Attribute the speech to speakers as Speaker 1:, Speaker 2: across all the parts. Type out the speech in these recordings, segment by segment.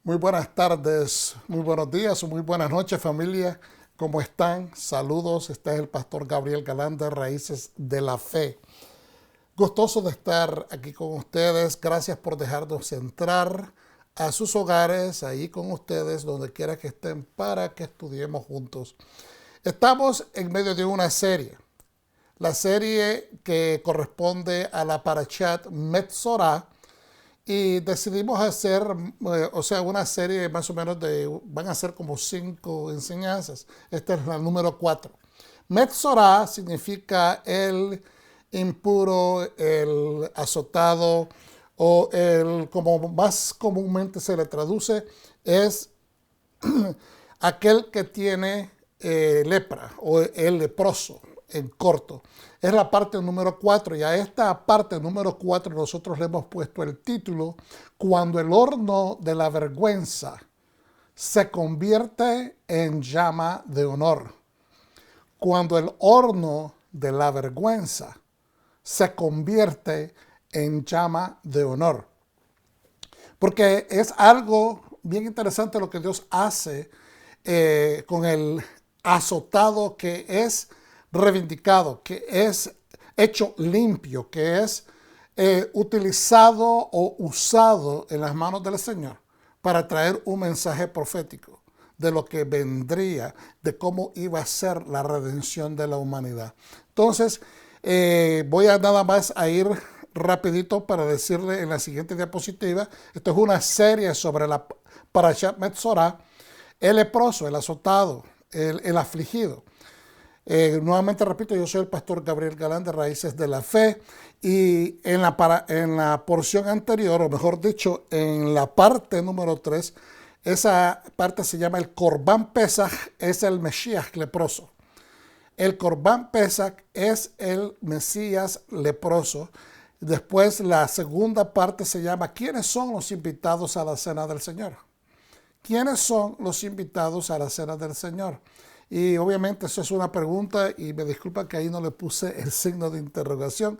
Speaker 1: Muy buenas tardes, muy buenos días o muy buenas noches, familia. ¿Cómo están? Saludos. Este es el pastor Gabriel Galán de Raíces de la Fe. Gustoso de estar aquí con ustedes. Gracias por dejarnos entrar a sus hogares, ahí con ustedes, donde quiera que estén, para que estudiemos juntos. Estamos en medio de una serie. La serie que corresponde a la Parashat Metzorah. Y decidimos hacer, una serie más o menos van a ser como 5 enseñanzas. Esta es la número 4. Metzorah significa el impuro, el azotado, o como más comúnmente se le traduce, es aquel que tiene lepra o el leproso en corto. Es la parte número 4 y a esta parte número 4 nosotros le hemos puesto el título Cuando el horno de la vergüenza se convierte en llama de honor. Cuando el horno de la vergüenza se convierte en llama de honor. Porque es algo bien interesante lo que Dios hace con el azotado que es reivindicado, que es hecho limpio, que es utilizado o usado en las manos del Señor para traer un mensaje profético de lo que vendría, de cómo iba a ser la redención de la humanidad. Entonces, voy a nada más a ir rapidito para decirle en la siguiente diapositiva. Esto es una serie sobre la Parashat Metzorah, el leproso, el azotado, el afligido. Nuevamente repito, yo soy el pastor Gabriel Galán de Raíces de la Fe y en la porción anterior, o mejor dicho, en la parte número 3, esa parte se llama el Corbán Pesaj, es el Mesías leproso. El Corbán Pesaj es el Mesías leproso. Después la segunda parte se llama ¿Quiénes son los invitados a la cena del Señor? ¿Quiénes son los invitados a la cena del Señor? Y obviamente eso es una pregunta y me disculpa que ahí no le puse el signo de interrogación.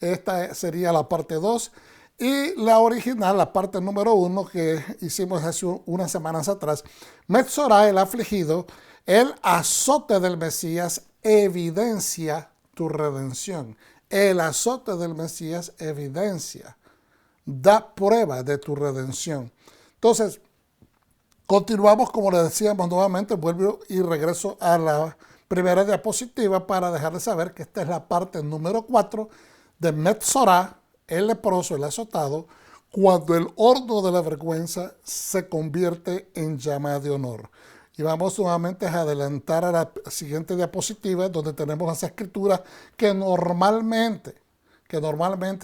Speaker 1: Esta sería la parte 2 y la original, la parte número 1 que hicimos hace unas semanas atrás. Metzorah, el afligido, el azote del Mesías evidencia tu redención. El azote del Mesías evidencia, da prueba de tu redención. Entonces, continuamos, como le decíamos nuevamente, vuelvo y regreso a la primera diapositiva para dejarles saber que esta es la parte número 4 de Metzorah, el leproso, el azotado, cuando el horno de la vergüenza se convierte en llama de honor. Y vamos nuevamente a adelantar a la siguiente diapositiva donde tenemos las escrituras que normalmente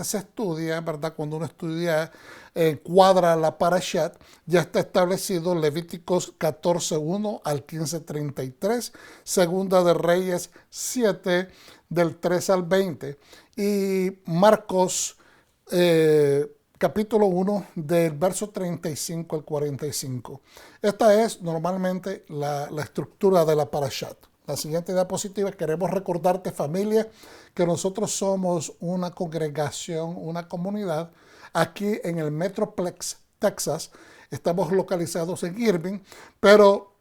Speaker 1: se estudia, ¿verdad? Cuando uno estudia, cuadra la Parashat, ya está establecido Levíticos 14:1 al 15:33, Segunda de Reyes 7, del 3 al 20, y Marcos capítulo 1, del verso 35 al 45. Esta es normalmente la estructura de la Parashat. La siguiente diapositiva, queremos recordarte, familia, que nosotros somos una congregación, una comunidad aquí en el Metroplex, Texas. Estamos localizados en Irving, pero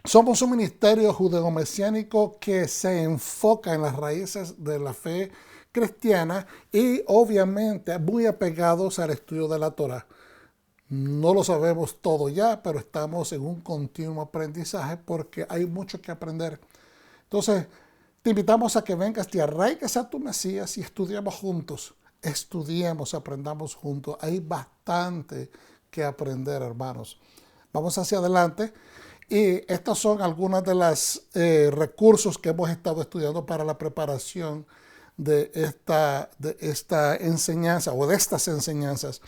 Speaker 1: somos un ministerio judeo-mesiánico que se enfoca en las raíces de la fe cristiana y obviamente muy apegados al estudio de la Torá. No lo sabemos todo ya, pero estamos en un continuo aprendizaje porque hay mucho que aprender. Entonces, te invitamos a que vengas, te arraigas a tu Mesías y estudiemos juntos. Estudiemos, aprendamos juntos. Hay bastante que aprender, hermanos. Vamos hacia adelante. Y estos son algunos de los recursos que hemos estado estudiando para la preparación de esta enseñanza o de estas enseñanzas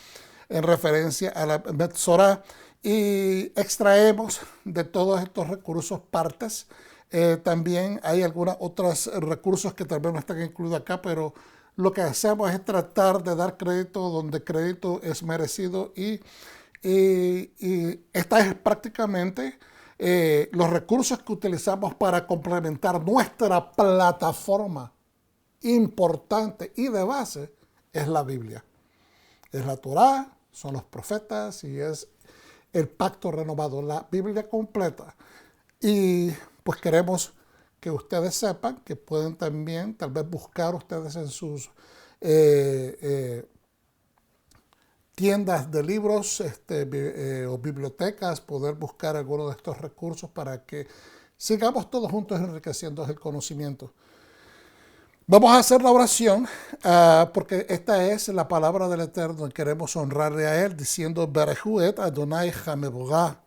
Speaker 1: en referencia a la Metzorah, y extraemos de todos estos recursos partes. También hay algunos otros recursos que tal vez no están incluidos acá, pero lo que hacemos es tratar de dar crédito donde crédito es merecido y esta es prácticamente los recursos que utilizamos para complementar nuestra plataforma importante y de base es la Biblia. Es la Torá, son los profetas y es el pacto renovado, la Biblia completa. Y pues queremos que ustedes sepan que pueden también tal vez buscar ustedes en sus tiendas de libros o bibliotecas, poder buscar alguno de estos recursos para que sigamos todos juntos enriqueciendo el conocimiento. Vamos a hacer la oración porque esta es la palabra del Eterno y queremos honrarle a Él diciendo Berehu et Adonai Hamebogá.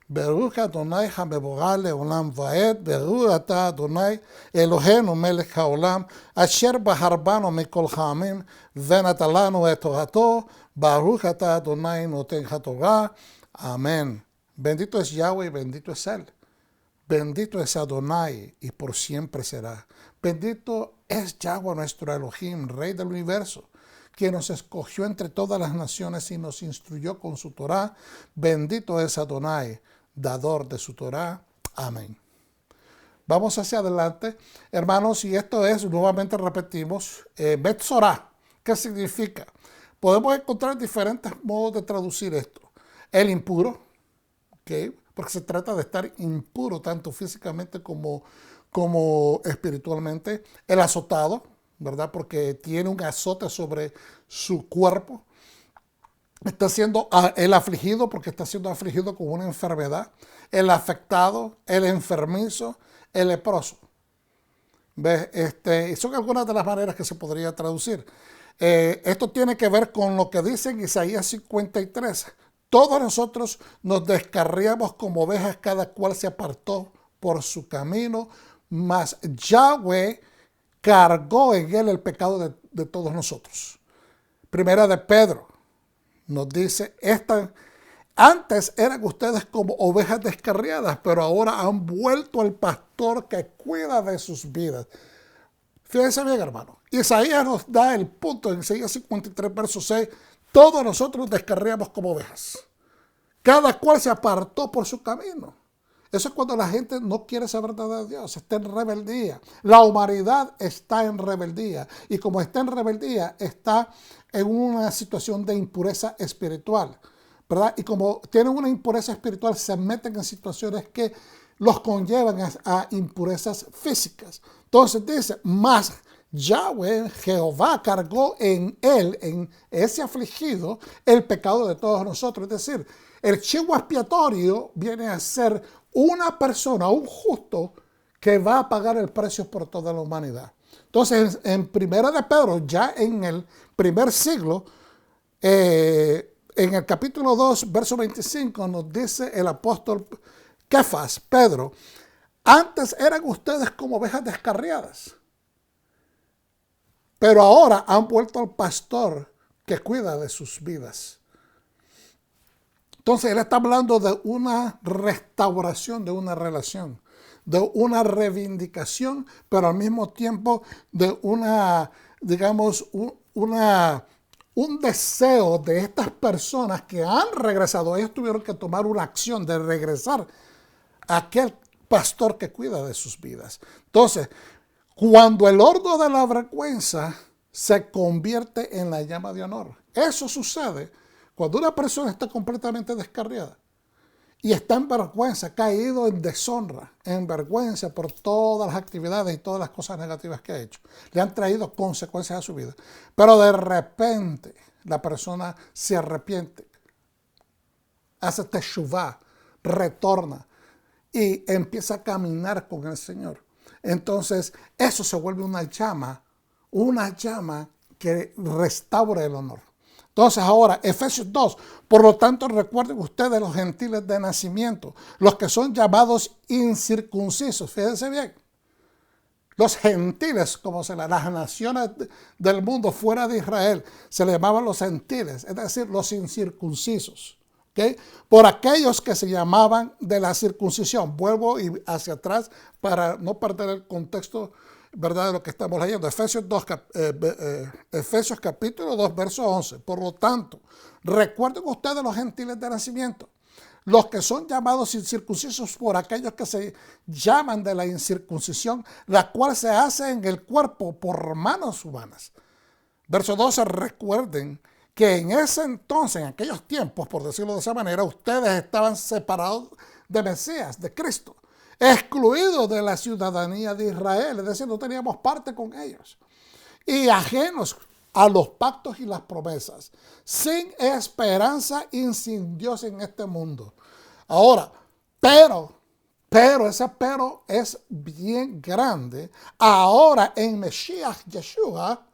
Speaker 1: Beruch Adonai Hamebogá leolam vaed. Beruch ata Adonai Eloheinu melech haolam. Asher baharbanu mikol ha'amim. Venatalanu et torato. Baruch ata Adonai noten hatorah. Amén. Bendito es Yahweh y bendito es Él. Bendito es Adonai y por siempre será. Bendito es Yahweh nuestro Elohim, Rey del universo, quien nos escogió entre todas las naciones y nos instruyó con su Torah. Bendito es Adonai, dador de su Torah. Amén. Vamos hacia adelante, hermanos, y esto es, nuevamente repetimos, Betzorah. ¿Qué significa? Podemos encontrar diferentes modos de traducir esto. El impuro, ¿okay? Porque se trata de estar impuro tanto físicamente como espiritualmente. El azotado, ¿verdad? Porque tiene un azote sobre su cuerpo. Está siendo el afligido porque está siendo afligido con una enfermedad. El afectado, el enfermizo, el leproso. ¿Ves? Son algunas de las maneras que se podría traducir. Esto tiene que ver con lo que dice en Isaías 53. Todos nosotros nos descarriamos como ovejas, cada cual se apartó por su camino, mas Yahweh cargó en él el pecado de todos nosotros. Primera de Pedro nos dice, antes eran ustedes como ovejas descarriadas, pero ahora han vuelto al pastor que cuida de sus vidas. Fíjense bien, hermano. Isaías nos da el punto en Isaías 53, verso 6. Todos nosotros descarriamos como ovejas. Cada cual se apartó por su camino. Eso es cuando la gente no quiere saber nada de Dios, está en rebeldía. La humanidad está en rebeldía. Y como está en rebeldía, está en una situación de impureza espiritual, ¿verdad? Y como tienen una impureza espiritual, se meten en situaciones que los conllevan a impurezas físicas. Entonces dice, más Yahweh, Jehová, cargó en él, en ese afligido, el pecado de todos nosotros. Es decir, el chivo expiatorio viene a ser una persona, un justo, que va a pagar el precio por toda la humanidad. Entonces, en Primera de Pedro, ya en el primer siglo, en el capítulo 2, verso 25, nos dice el apóstol Kefas, Pedro, antes eran ustedes como ovejas descarriadas, pero ahora han vuelto al pastor que cuida de sus vidas. Entonces, él está hablando de una restauración de una relación, de una reivindicación, pero al mismo tiempo de una, digamos, un deseo de estas personas que han regresado. Ellos tuvieron que tomar una acción de regresar a aquel pastor que cuida de sus vidas. Entonces, cuando el horno de la vergüenza se convierte en la llama de honor, eso sucede cuando una persona está completamente descarriada y está en vergüenza, caído en deshonra, en vergüenza por todas las actividades y todas las cosas negativas que ha hecho. Le han traído consecuencias a su vida. Pero de repente la persona se arrepiente, hace teshuvá, retorna y empieza a caminar con el Señor. Entonces eso se vuelve una llama que restaura el honor. Entonces ahora, Efesios 2, por lo tanto recuerden ustedes los gentiles de nacimiento, los que son llamados incircuncisos, fíjense bien, los gentiles, como las naciones del mundo fuera de Israel, se le llamaban los gentiles, es decir, los incircuncisos, ¿okay? Por aquellos que se llamaban de la circuncisión. Vuelvo hacia atrás para no perder el contexto, ¿verdad?, de lo que estamos leyendo. Efesios capítulo 2, verso 11. Por lo tanto, recuerden ustedes los gentiles de nacimiento, los que son llamados incircuncisos por aquellos que se llaman de la incircuncisión, la cual se hace en el cuerpo por manos humanas. Verso 12, recuerden que en ese entonces, en aquellos tiempos, por decirlo de esa manera, ustedes estaban separados de Mesías, de Cristo, excluidos de la ciudadanía de Israel, es decir, no teníamos parte con ellos, y ajenos a los pactos y las promesas, sin esperanza y sin Dios en este mundo. Ahora, pero ese pero es bien grande. Ahora en Mesías Yeshua,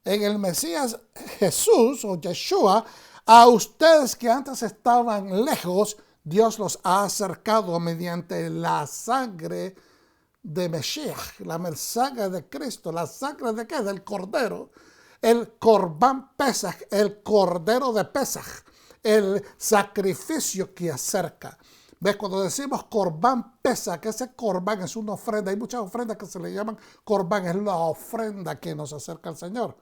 Speaker 1: en el Mesías Jesús o Yeshua, a ustedes que antes estaban lejos, Dios los ha acercado mediante la sangre de Mesías, la sangre de Cristo. ¿La sangre de qué? Del Cordero. El Corbán Pesaj, el Cordero de Pesaj, el sacrificio que acerca. ¿Ves? Cuando decimos Corbán Pesaj, que ese Corbán es una ofrenda, hay muchas ofrendas que se le llaman Corbán, es la ofrenda que nos acerca al Señor.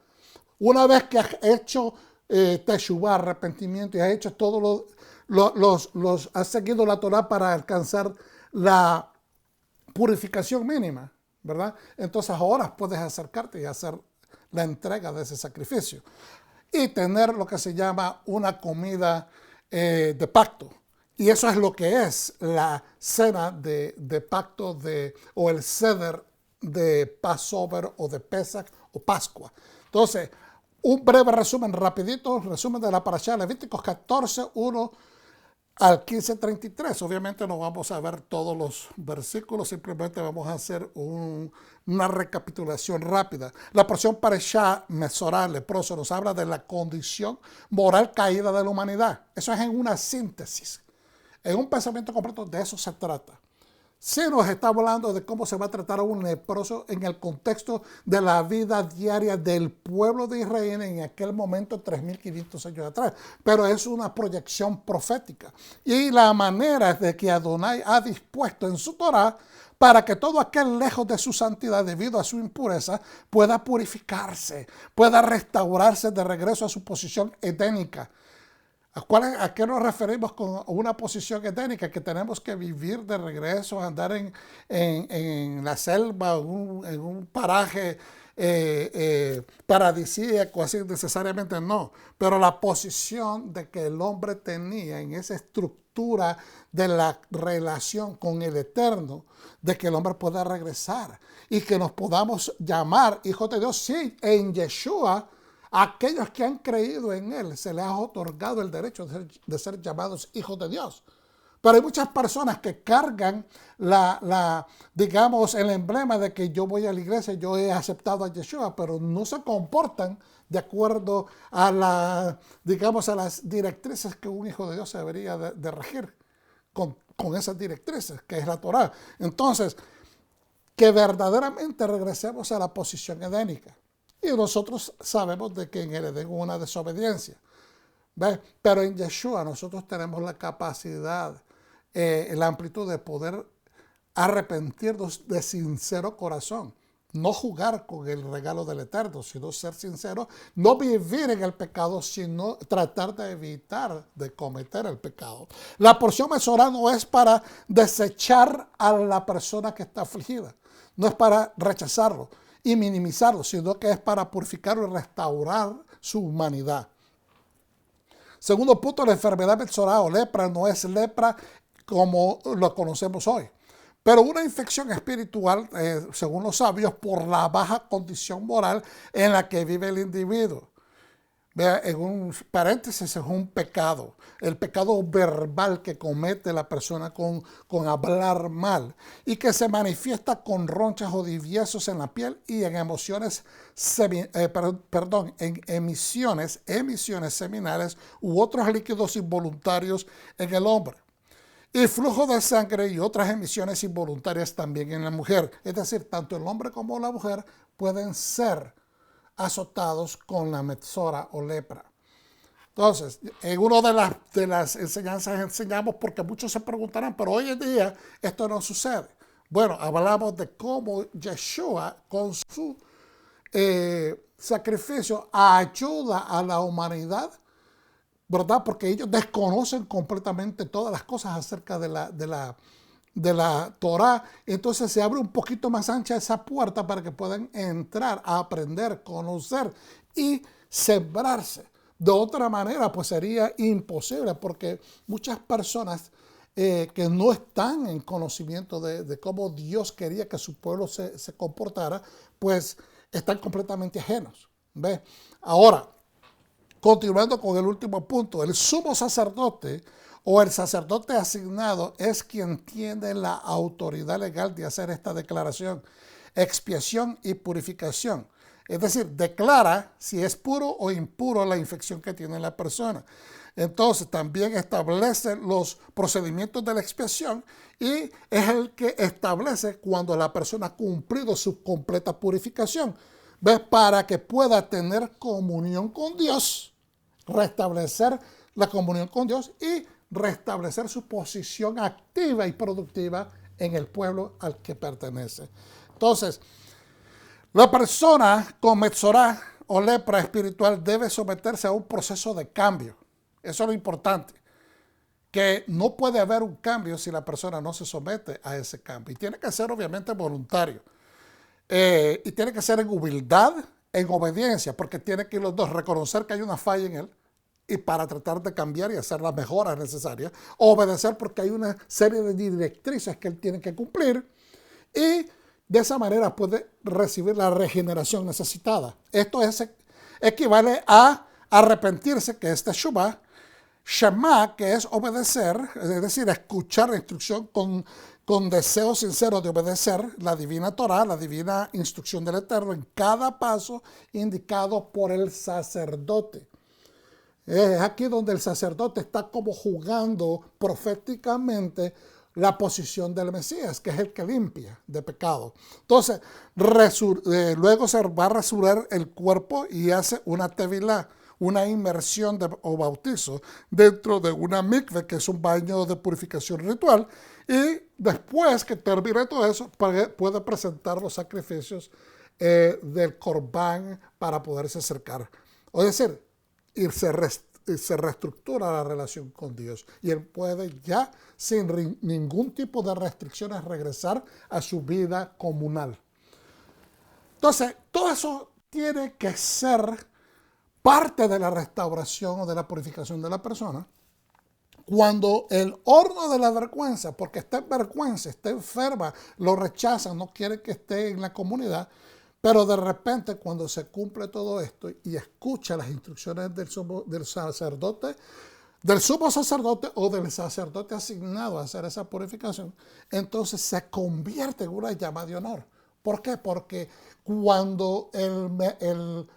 Speaker 1: Una vez que has hecho Teshuvah, arrepentimiento, y has hecho todos has seguido la Torah para alcanzar la purificación mínima, ¿verdad? Entonces ahora puedes acercarte y hacer la entrega de ese sacrificio y tener lo que se llama una comida de pacto. Y eso es lo que es la cena de pacto o el ceder de Passover o de Pesach o Pascua. Entonces, un breve resumen, rapidito, resumen de la parashá Levíticos 14, 1 al 15:33. Obviamente no vamos a ver todos los versículos, simplemente vamos a hacer una recapitulación rápida. La porción parashá Mesorá, leproso, nos habla de la condición moral caída de la humanidad. Eso es en una síntesis. En un pensamiento completo de eso se trata. Sí nos está hablando de cómo se va a tratar a un leproso en el contexto de la vida diaria del pueblo de Israel en aquel momento, 3.500 años atrás. Pero es una proyección profética. Y la manera es de que Adonai ha dispuesto en su Torah para que todo aquel lejos de su santidad debido a su impureza pueda purificarse, pueda restaurarse de regreso a su posición edénica. ¿A qué nos referimos con una posición edénica? Que tenemos que vivir de regreso, andar en la selva, en un paraje paradisíaco, así necesariamente no. Pero la posición de que el hombre tenía en esa estructura de la relación con el Eterno, de que el hombre pueda regresar y que nos podamos llamar hijos de Dios, sí, en Yeshua. A aquellos que han creído en Él se les ha otorgado el derecho de ser llamados hijos de Dios. Pero hay muchas personas que cargan digamos, el emblema de que yo voy a la iglesia, yo he aceptado a Yeshua, pero no se comportan de acuerdo a digamos, a las directrices que un hijo de Dios debería de regir con esas directrices, que es la Torah. Entonces, que verdaderamente regresemos a la posición edénica. Y nosotros sabemos de que en el Edén hubo una desobediencia. ¿Ves? Pero en Yeshua nosotros tenemos la capacidad, la amplitud de poder arrepentirnos de sincero corazón. No jugar con el regalo del Eterno, sino ser sincero. No vivir en el pecado, sino tratar de evitar de cometer el pecado. La porción mesorá no es para desechar a la persona que está afligida. No es para rechazarlo y minimizarlo, sino que es para purificarlo y restaurar su humanidad. Segundo punto, la enfermedad mesorá o lepra no es lepra como lo conocemos hoy, pero una infección espiritual, según los sabios, por la baja condición moral en la que vive el individuo. Vea, en un paréntesis, es un pecado, el pecado verbal que comete la persona con hablar mal y que se manifiesta con ronchas o diviezos en la piel y en emociones, en emisiones seminales u otros líquidos involuntarios en el hombre. Y flujo de sangre y otras emisiones involuntarias también en la mujer. Es decir, tanto el hombre como la mujer pueden ser azotados con la metzora o lepra. Entonces, en una de las enseñanzas enseñamos, porque muchos se preguntarán, pero hoy en día esto no sucede. Bueno, hablamos de cómo Yeshua con su sacrificio ayuda a la humanidad, ¿verdad? Porque ellos desconocen completamente todas las cosas acerca de la Torah. Entonces se abre un poquito más ancha esa puerta para que puedan entrar a aprender, conocer y sembrarse. De otra manera, pues sería imposible porque muchas personas que no están en conocimiento de cómo Dios quería que su pueblo se comportara, pues están completamente ajenos. ¿Ve? Ahora, continuando con el último punto, el sumo sacerdote o el sacerdote asignado es quien tiene la autoridad legal de hacer esta declaración, expiación y purificación. Es decir, declara si es puro o impuro la infección que tiene la persona. Entonces también establece los procedimientos de la expiación y es el que establece cuando la persona ha cumplido su completa purificación. ¿Ves? Para que pueda tener comunión con Dios, restablecer la comunión con Dios y restablecer su posición activa y productiva en el pueblo al que pertenece. Entonces, la persona con metzorá o lepra espiritual debe someterse a un proceso de cambio. Eso es lo importante, que no puede haber un cambio si la persona no se somete a ese cambio. Y tiene que ser obviamente voluntario. Y tiene que ser en humildad, en obediencia, porque tiene que los dos reconocer que hay una falla en él y para tratar de cambiar y hacer las mejoras necesarias, obedecer porque hay una serie de directrices que él tiene que cumplir y de esa manera puede recibir la regeneración necesitada. Esto equivale a arrepentirse, que es teshuvá, shema, que es obedecer, es decir, escuchar la instrucción con deseo sincero de obedecer la divina Torah, la divina instrucción del Eterno en cada paso indicado por el sacerdote. Es aquí donde el sacerdote está como jugando proféticamente la posición del Mesías, que es el que limpia de pecado. Entonces, luego se va a rasurar el cuerpo y hace una tevilá, una inmersión o bautizo dentro de una mikve, que es un baño de purificación ritual, y después que termine todo eso, puede presentar los sacrificios del corbán para poderse acercar. Es decir, se reestructura la relación con Dios y él puede ya sin ningún tipo de restricciones regresar a su vida comunal. Entonces, todo eso tiene que ser parte de la restauración o de la purificación de la persona. Cuando el horno de la vergüenza, porque está en vergüenza, está enferma, lo rechazan, no quiere que esté en la comunidad, pero de repente cuando se cumple todo esto y escucha las instrucciones del sumo sacerdote o del sacerdote asignado a hacer esa purificación, entonces se convierte en una llama de honor. ¿Por qué? Porque cuando el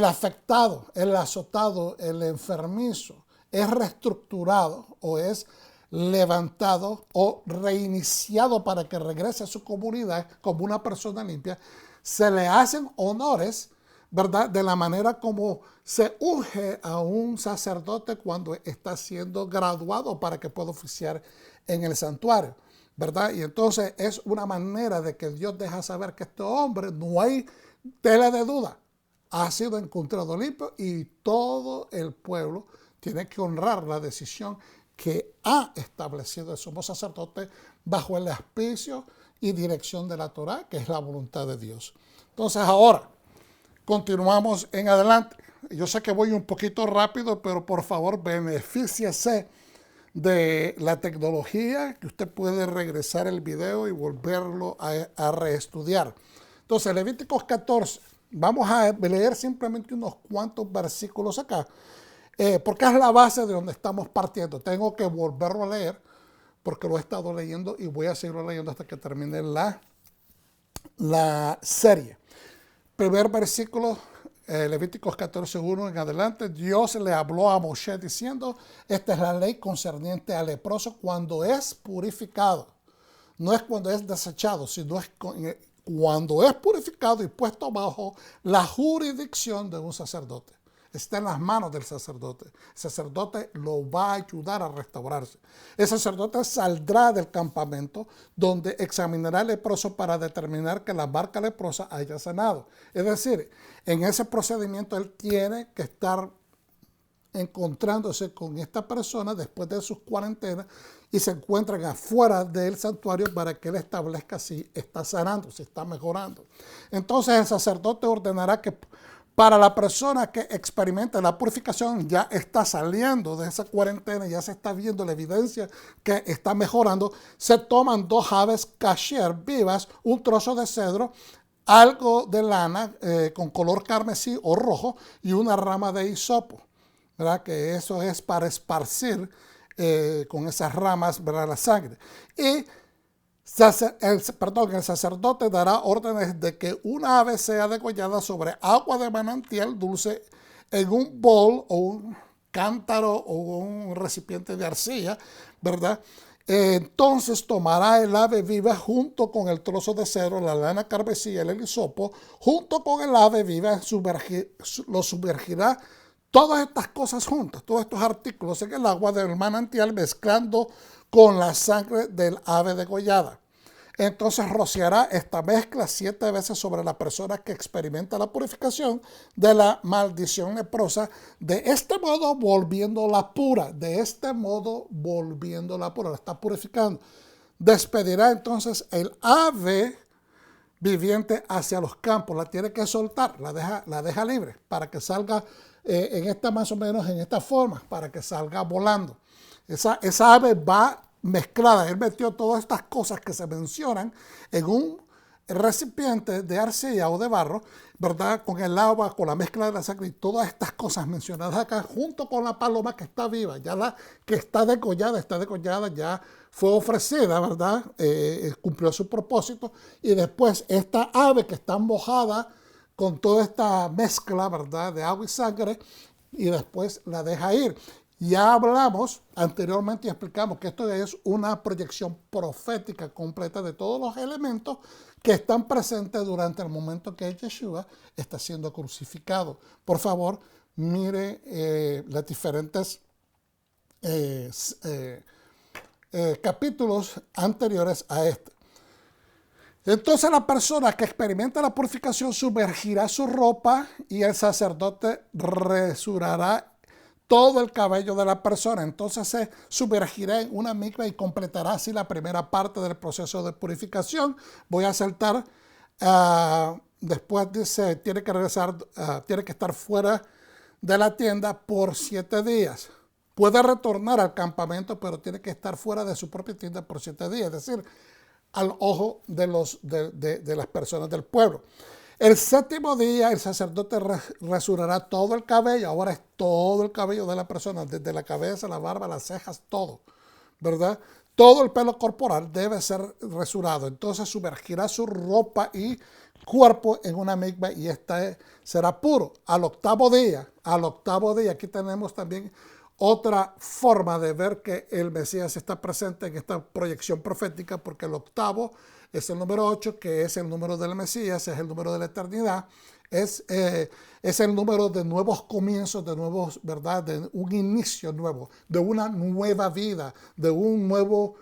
Speaker 1: afectado, el azotado, el enfermizo es reestructurado o es levantado o reiniciado para que regrese a su comunidad como una persona limpia, se le hacen honores, ¿verdad? De la manera como se unge a un sacerdote cuando está siendo graduado para que pueda oficiar en el santuario, ¿verdad? Y entonces es una manera de que Dios deja saber que este hombre, no hay tela de duda, ha sido encontrado limpio y todo el pueblo tiene que honrar la decisión que ha establecido el sumo sacerdote bajo el auspicio y dirección de la Torah, que es la voluntad de Dios. Entonces ahora, continuamos en adelante. Yo sé que voy un poquito rápido, pero por favor benefíciese de la tecnología, que usted puede regresar el video y volverlo a reestudiar. Entonces, Levíticos 14, vamos a leer simplemente unos cuantos versículos acá, porque es la base de donde estamos partiendo. Tengo que volverlo a leer, porque lo he estado leyendo y voy a seguirlo leyendo hasta que termine la serie. Primer versículo, Levíticos 14:1 en adelante. Dios le habló a Moshe diciendo: esta es la ley concerniente al leproso cuando es purificado. No es cuando es desechado, sino es cuando es purificado y puesto bajo la jurisdicción de un sacerdote. Está en las manos del sacerdote. El sacerdote lo va a ayudar a restaurarse. El sacerdote saldrá del campamento donde examinará al leproso para determinar que la marca leprosa haya sanado. Es decir, en ese procedimiento él tiene que estar encontrándose con esta persona después de sus cuarentenas y se encuentran afuera del santuario para que él establezca si está sanando, si está mejorando. Entonces el sacerdote ordenará que Para la persona que experimenta la purificación, ya está saliendo de esa cuarentena, ya se está viendo la evidencia que está mejorando, se toman 2 aves kasher vivas, un trozo de cedro, algo de lana con color carmesí o rojo y una rama de hisopo, ¿verdad? Que eso es para esparcir con esas ramas, ¿verdad?, la sangre. Y el sacerdote dará órdenes de que una ave sea degollada sobre agua de manantial dulce en un bol o un cántaro o un recipiente de arcilla, ¿verdad? Entonces tomará el ave viva junto con el trozo de cedro, la lana carmesí y el hisopo, junto con el ave viva, lo sumergirá todas estas cosas juntas, todos estos artículos en el agua del manantial mezclando con la sangre del ave degollada. Entonces rociará esta mezcla 7 veces sobre la persona que experimenta la purificación de la maldición leprosa, de este modo volviéndola pura, de este modo volviéndola pura, la está purificando. Despedirá entonces el ave viviente hacia los campos, la tiene que soltar, la deja libre para que salga más o menos en esta forma, para que salga volando. Esa ave va mezclada. Él metió todas estas cosas que se mencionan en un recipiente de arcilla o de barro, ¿verdad? Con el agua, con la mezcla de la sangre y todas estas cosas mencionadas acá, junto con la paloma que está viva, ya la que está degollada, ya fue ofrecida, ¿verdad? Cumplió su propósito. Y después esta ave que está mojada con toda esta mezcla, ¿verdad?, de agua y sangre, y después la deja ir. Ya hablamos anteriormente y explicamos que esto es una proyección profética completa de todos los elementos que están presentes durante el momento que Yeshua está siendo crucificado. Por favor, mire los diferentes capítulos anteriores a este. Entonces la persona que experimenta la purificación sumergirá su ropa y el sacerdote resurará todo el cabello de la persona. Entonces se sumergirá en una mikvah y completará así la primera parte del proceso de purificación. Voy a saltar. Después dice, tiene que estar fuera de la tienda por 7 días. Puede retornar al campamento, pero tiene que estar fuera de su propia tienda por 7 días. Es decir, al ojo de las personas del pueblo. El 7º día el sacerdote rasurará todo el cabello. Ahora es todo el cabello de la persona, desde la cabeza, la barba, las cejas, todo, ¿verdad? Todo el pelo corporal debe ser rasurado. Entonces sumergirá su ropa y cuerpo en una mikvah y será puro. Al octavo día, aquí tenemos también otra forma de ver que el Mesías está presente en esta proyección profética, porque el octavo es el número 8, que es el número del Mesías, es el número de la eternidad, es el número de nuevos comienzos, de nuevos, ¿verdad?, de un inicio nuevo, de una nueva vida, de un nuevo,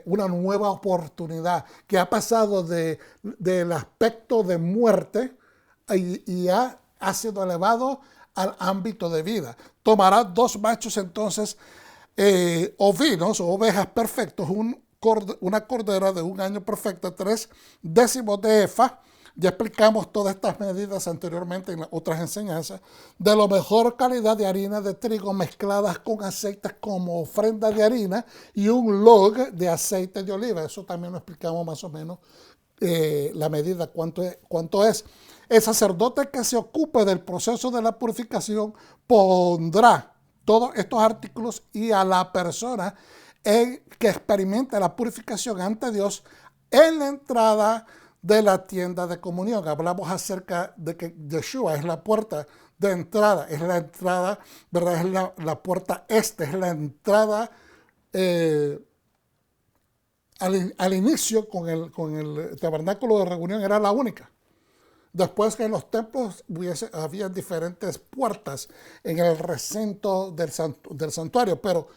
Speaker 1: una nueva oportunidad que ha pasado del aspecto de muerte y ha sido elevado al ámbito de vida. Tomará 2 machos entonces ovinos o ovejas perfectos, una cordera de 1 año perfecta, 3 décimos de efa. Ya explicamos todas estas medidas anteriormente en las otras enseñanzas. De la mejor calidad de harina de trigo mezcladas con aceites como ofrenda de harina y un log de aceite de oliva. Eso también lo explicamos más o menos, la medida, cuánto es. El sacerdote que se ocupe del proceso de la purificación pondrá todos estos artículos y a la persona que experimenta la purificación ante Dios en la entrada de la tienda de comunión. Hablamos acerca de que Yeshua es la puerta de entrada, es la entrada, ¿verdad? Es la puerta este, es la entrada al inicio con el tabernáculo de reunión, era la única. Después que en los templos había diferentes puertas en el recinto del santuario, pero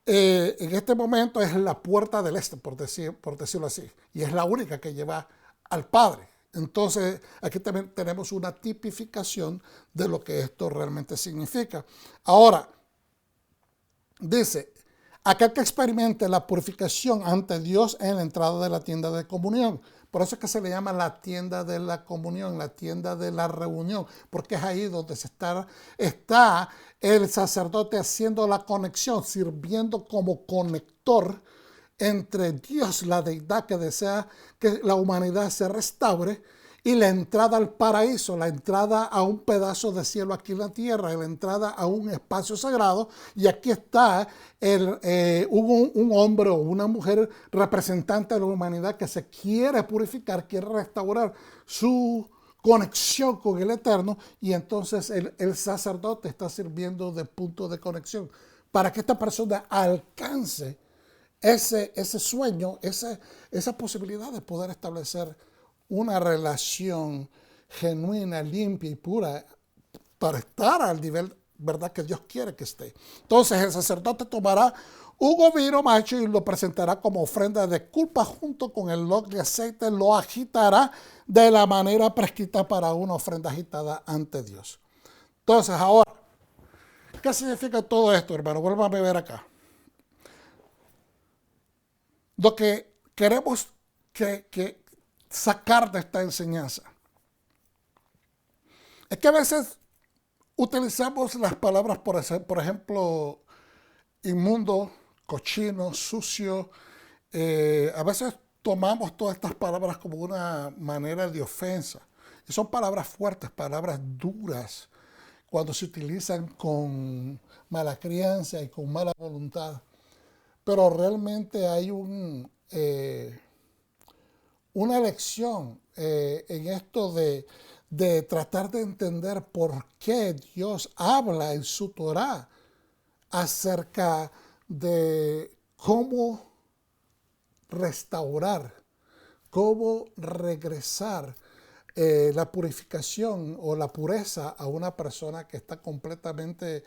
Speaker 1: en este momento es la puerta del este, por decirlo así, y es la única que lleva al Padre. Entonces, aquí también tenemos una tipificación de lo que esto realmente significa. Ahora, dice, aquel que experimente la purificación ante Dios en la entrada de la tienda de comunión, Por eso es que se le llama la tienda de la comunión, la tienda de la reunión, porque es ahí donde está el sacerdote haciendo la conexión, sirviendo como conector entre Dios, la deidad que desea que la humanidad se restaure, y la entrada al paraíso, la entrada a un pedazo de cielo aquí en la tierra, la entrada a un espacio sagrado. Y aquí está un hombre o una mujer representante de la humanidad que se quiere purificar, quiere restaurar su conexión con el Eterno, y entonces el sacerdote está sirviendo de punto de conexión para que esta persona alcance ese sueño, esa posibilidad de poder establecer una relación genuina, limpia y pura para estar al nivel, ¿verdad?, que Dios quiere que esté. Entonces el sacerdote tomará un ovino macho y lo presentará como ofrenda de culpa junto con el log de aceite, lo agitará de la manera prescrita para una ofrenda agitada ante Dios. Entonces ahora, ¿qué significa todo esto, hermano? Vuélvame a ver acá. Lo que queremos que sacar de esta enseñanza es que a veces utilizamos las palabras, por ejemplo, inmundo, cochino, sucio. A veces tomamos todas estas palabras como una manera de ofensa. Y son palabras fuertes, palabras duras, cuando se utilizan con mala crianza y con mala voluntad. Pero realmente hay una lección en esto de tratar de entender por qué Dios habla en su Torá acerca de cómo restaurar, cómo regresar la purificación o la pureza a una persona que está completamente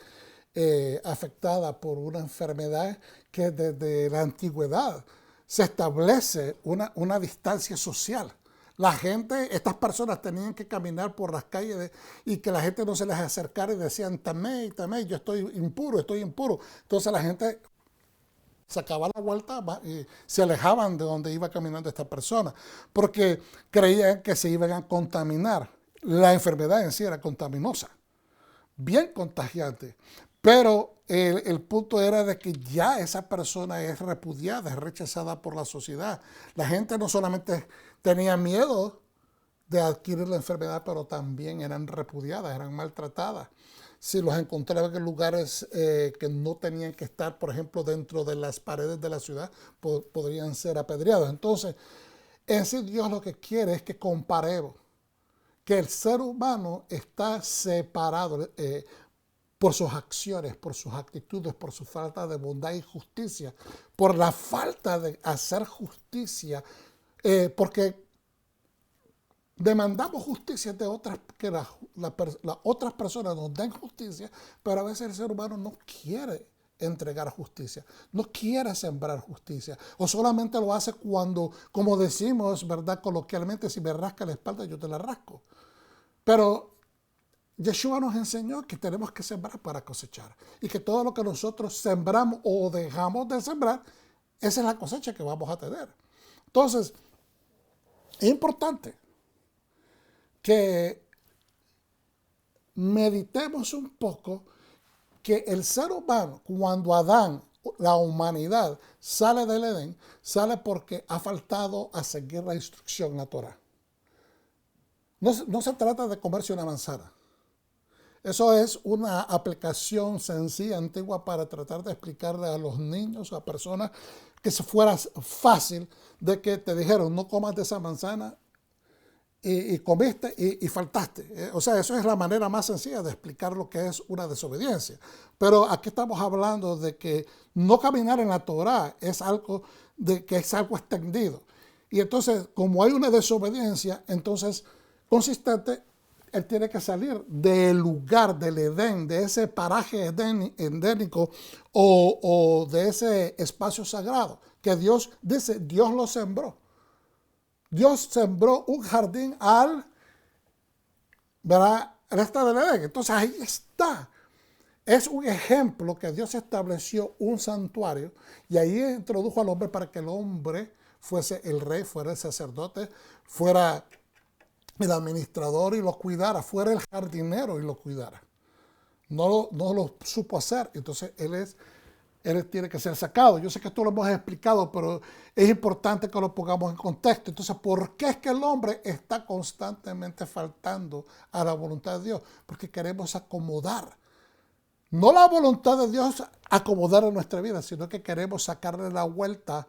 Speaker 1: afectada por una enfermedad que desde la antigüedad se establece una distancia social. La gente, estas personas tenían que caminar por las calles y que la gente no se les acercara y decían, tamé, tamé, yo estoy impuro, estoy impuro. Entonces la gente sacaba la vuelta y se alejaban de donde iba caminando esta persona, porque creían que se iban a contaminar. La enfermedad en sí era contaminosa, bien contagiante, pero el punto era de que ya esa persona es repudiada, es rechazada por la sociedad. La gente no solamente tenía miedo de adquirir la enfermedad, pero también eran repudiadas, eran maltratadas. Si los encontraban en lugares que no tenían que estar, por ejemplo, dentro de las paredes de la ciudad, podrían ser apedreados. Entonces, en sí Dios lo que quiere es que comparemos que el ser humano está separado por sus acciones, por sus actitudes, por su falta de bondad y justicia, por la falta de hacer justicia, porque demandamos justicia de otras, que las otras personas nos den justicia, pero a veces el ser humano no quiere entregar justicia, no quiere sembrar justicia, o solamente lo hace cuando, como decimos, ¿verdad?, coloquialmente, si me rasca la espalda, yo te la rasco. Pero Yeshua nos enseñó que tenemos que sembrar para cosechar, y que todo lo que nosotros sembramos o dejamos de sembrar, esa es la cosecha que vamos a tener. Entonces, es importante que meditemos un poco que el ser humano, cuando Adán, la humanidad, sale del Edén, sale porque ha faltado a seguir la instrucción, la Torah. No se trata de comerse una manzana. Eso es una aplicación sencilla, antigua, para tratar de explicarle a los niños, a personas, que se fuera fácil de que te dijeron, no comas de esa manzana, y comiste y faltaste. O sea, eso es la manera más sencilla de explicar lo que es una desobediencia. Pero aquí estamos hablando de que no caminar en la Torah es algo que es algo extendido. Y entonces, como hay una desobediencia, entonces, consistente, él tiene que salir del lugar del Edén, de ese paraje edénico o de ese espacio sagrado que Dios dice, Dios lo sembró. Dios sembró un jardín ¿verdad?, al este del Edén. Entonces ahí está. Es un ejemplo que Dios estableció un santuario y ahí introdujo al hombre para que el hombre fuese el rey, fuera el sacerdote, fuera el administrador y lo cuidara, fuera el jardinero y lo cuidara. No lo supo hacer, entonces él tiene que ser sacado. Yo sé que esto lo hemos explicado, pero es importante que lo pongamos en contexto. Entonces, ¿por qué es que el hombre está constantemente faltando a la voluntad de Dios? Porque queremos acomodar. No la voluntad de Dios acomodar en nuestra vida, sino que queremos sacarle la vuelta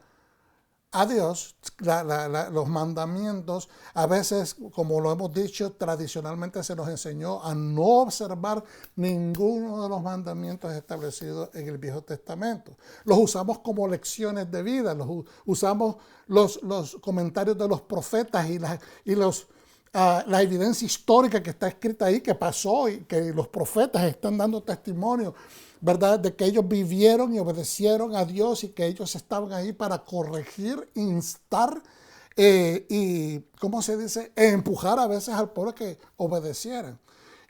Speaker 1: a Dios, los mandamientos. A veces, como lo hemos dicho, tradicionalmente se nos enseñó a no observar ninguno de los mandamientos establecidos en el Viejo Testamento. Los usamos como lecciones de vida, usamos los comentarios de los profetas la evidencia histórica que está escrita ahí, que pasó y que los profetas están dando testimonio, ¿verdad?, de que ellos vivieron y obedecieron a Dios y que ellos estaban ahí para corregir, instar y, ¿cómo se dice?, empujar a veces al pueblo que obedecieran.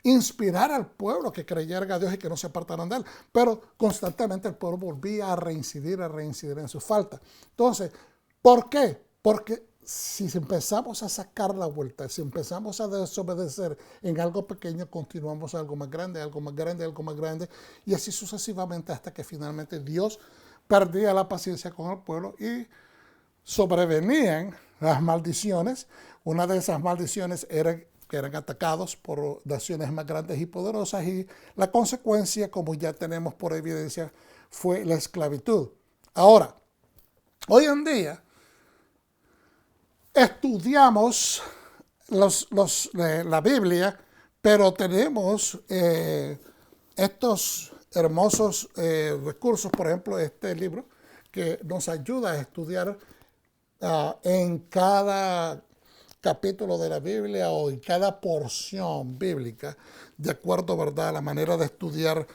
Speaker 1: Inspirar al pueblo que creyeran a Dios y que no se apartaran de él. Pero constantemente el pueblo volvía a reincidir en su falta. Entonces, ¿por qué? Porque si empezamos a sacar la vuelta, si empezamos a desobedecer en algo pequeño, continuamos a algo más grande, algo más grande, algo más grande, y así sucesivamente hasta que finalmente Dios perdía la paciencia con el pueblo y sobrevenían las maldiciones. Una de esas maldiciones era que eran atacados por naciones más grandes y poderosas, y la consecuencia, como ya tenemos por evidencia, fue la esclavitud. Ahora, hoy en día, estudiamos la Biblia, pero tenemos estos hermosos recursos, por ejemplo, este libro, que nos ayuda a estudiar en cada capítulo de la Biblia o en cada porción bíblica, de acuerdo, ¿verdad?, a la manera de estudiar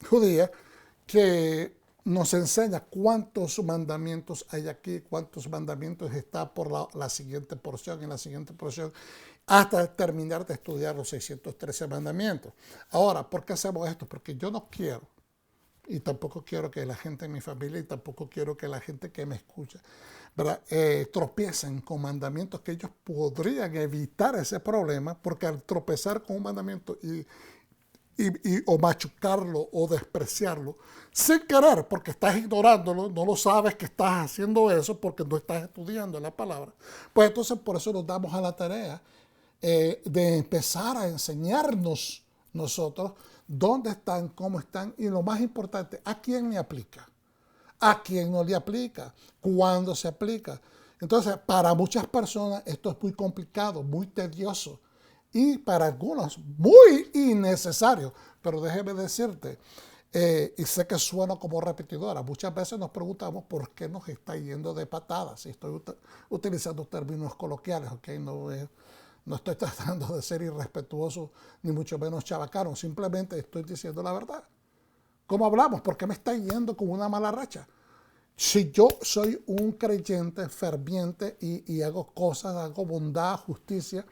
Speaker 1: judía, que nos enseña cuántos mandamientos hay aquí, cuántos mandamientos está por la siguiente porción, en la siguiente porción, hasta terminar de estudiar los 613 mandamientos. Ahora, ¿por qué hacemos esto? Porque yo no quiero, y tampoco quiero que la gente en mi familia, y tampoco quiero que la gente que me escucha, ¿verdad?, tropiecen con mandamientos que ellos podrían evitar ese problema, porque al tropezar con un mandamiento o machucarlo o despreciarlo sin querer, porque estás ignorándolo, no lo sabes que estás haciendo eso porque no estás estudiando la palabra, pues entonces por eso nos damos a la tarea de empezar a enseñarnos nosotros dónde están, cómo están, y lo más importante, a quién me aplica, a quién no le aplica, cuándo se aplica. Entonces, para muchas personas esto es muy complicado, muy tedioso, y para algunos muy innecesario. Pero déjeme decirte, y sé que suena como repetidora, muchas veces nos preguntamos por qué nos está yendo de patadas. Y estoy utilizando términos coloquiales, ¿ok? No estoy tratando de ser irrespetuoso, ni mucho menos chabacano, simplemente estoy diciendo la verdad. ¿Cómo hablamos? ¿Por qué me está yendo con una mala racha? Si yo soy un creyente ferviente y hago cosas, hago bondad, justicia,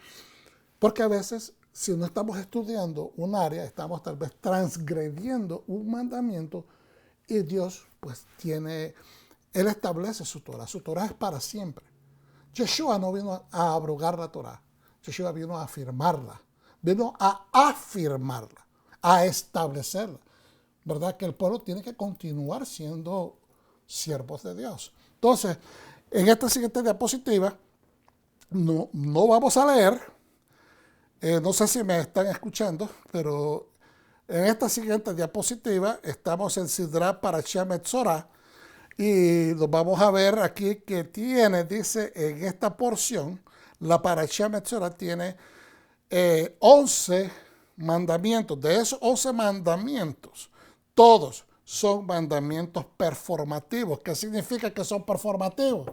Speaker 1: porque a veces, si no estamos estudiando un área, estamos tal vez transgrediendo un mandamiento, y Dios, pues, Él establece su Torah. Su Torah es para siempre. Yeshua no vino a abrogar la Torah. Yeshua vino a afirmarla. Vino a afirmarla, a establecerla. ¿Verdad? Que el pueblo tiene que continuar siendo siervos de Dios. Entonces, en esta siguiente diapositiva, no vamos a leer. No sé si me están escuchando, pero en esta siguiente diapositiva estamos en Sidra Parashá Metzorah, y nos vamos a ver aquí que dice en esta porción, la Parashá Metzorah tiene 11 mandamientos. De esos 11 mandamientos, todos son mandamientos performativos. ¿Qué significa que son performativos?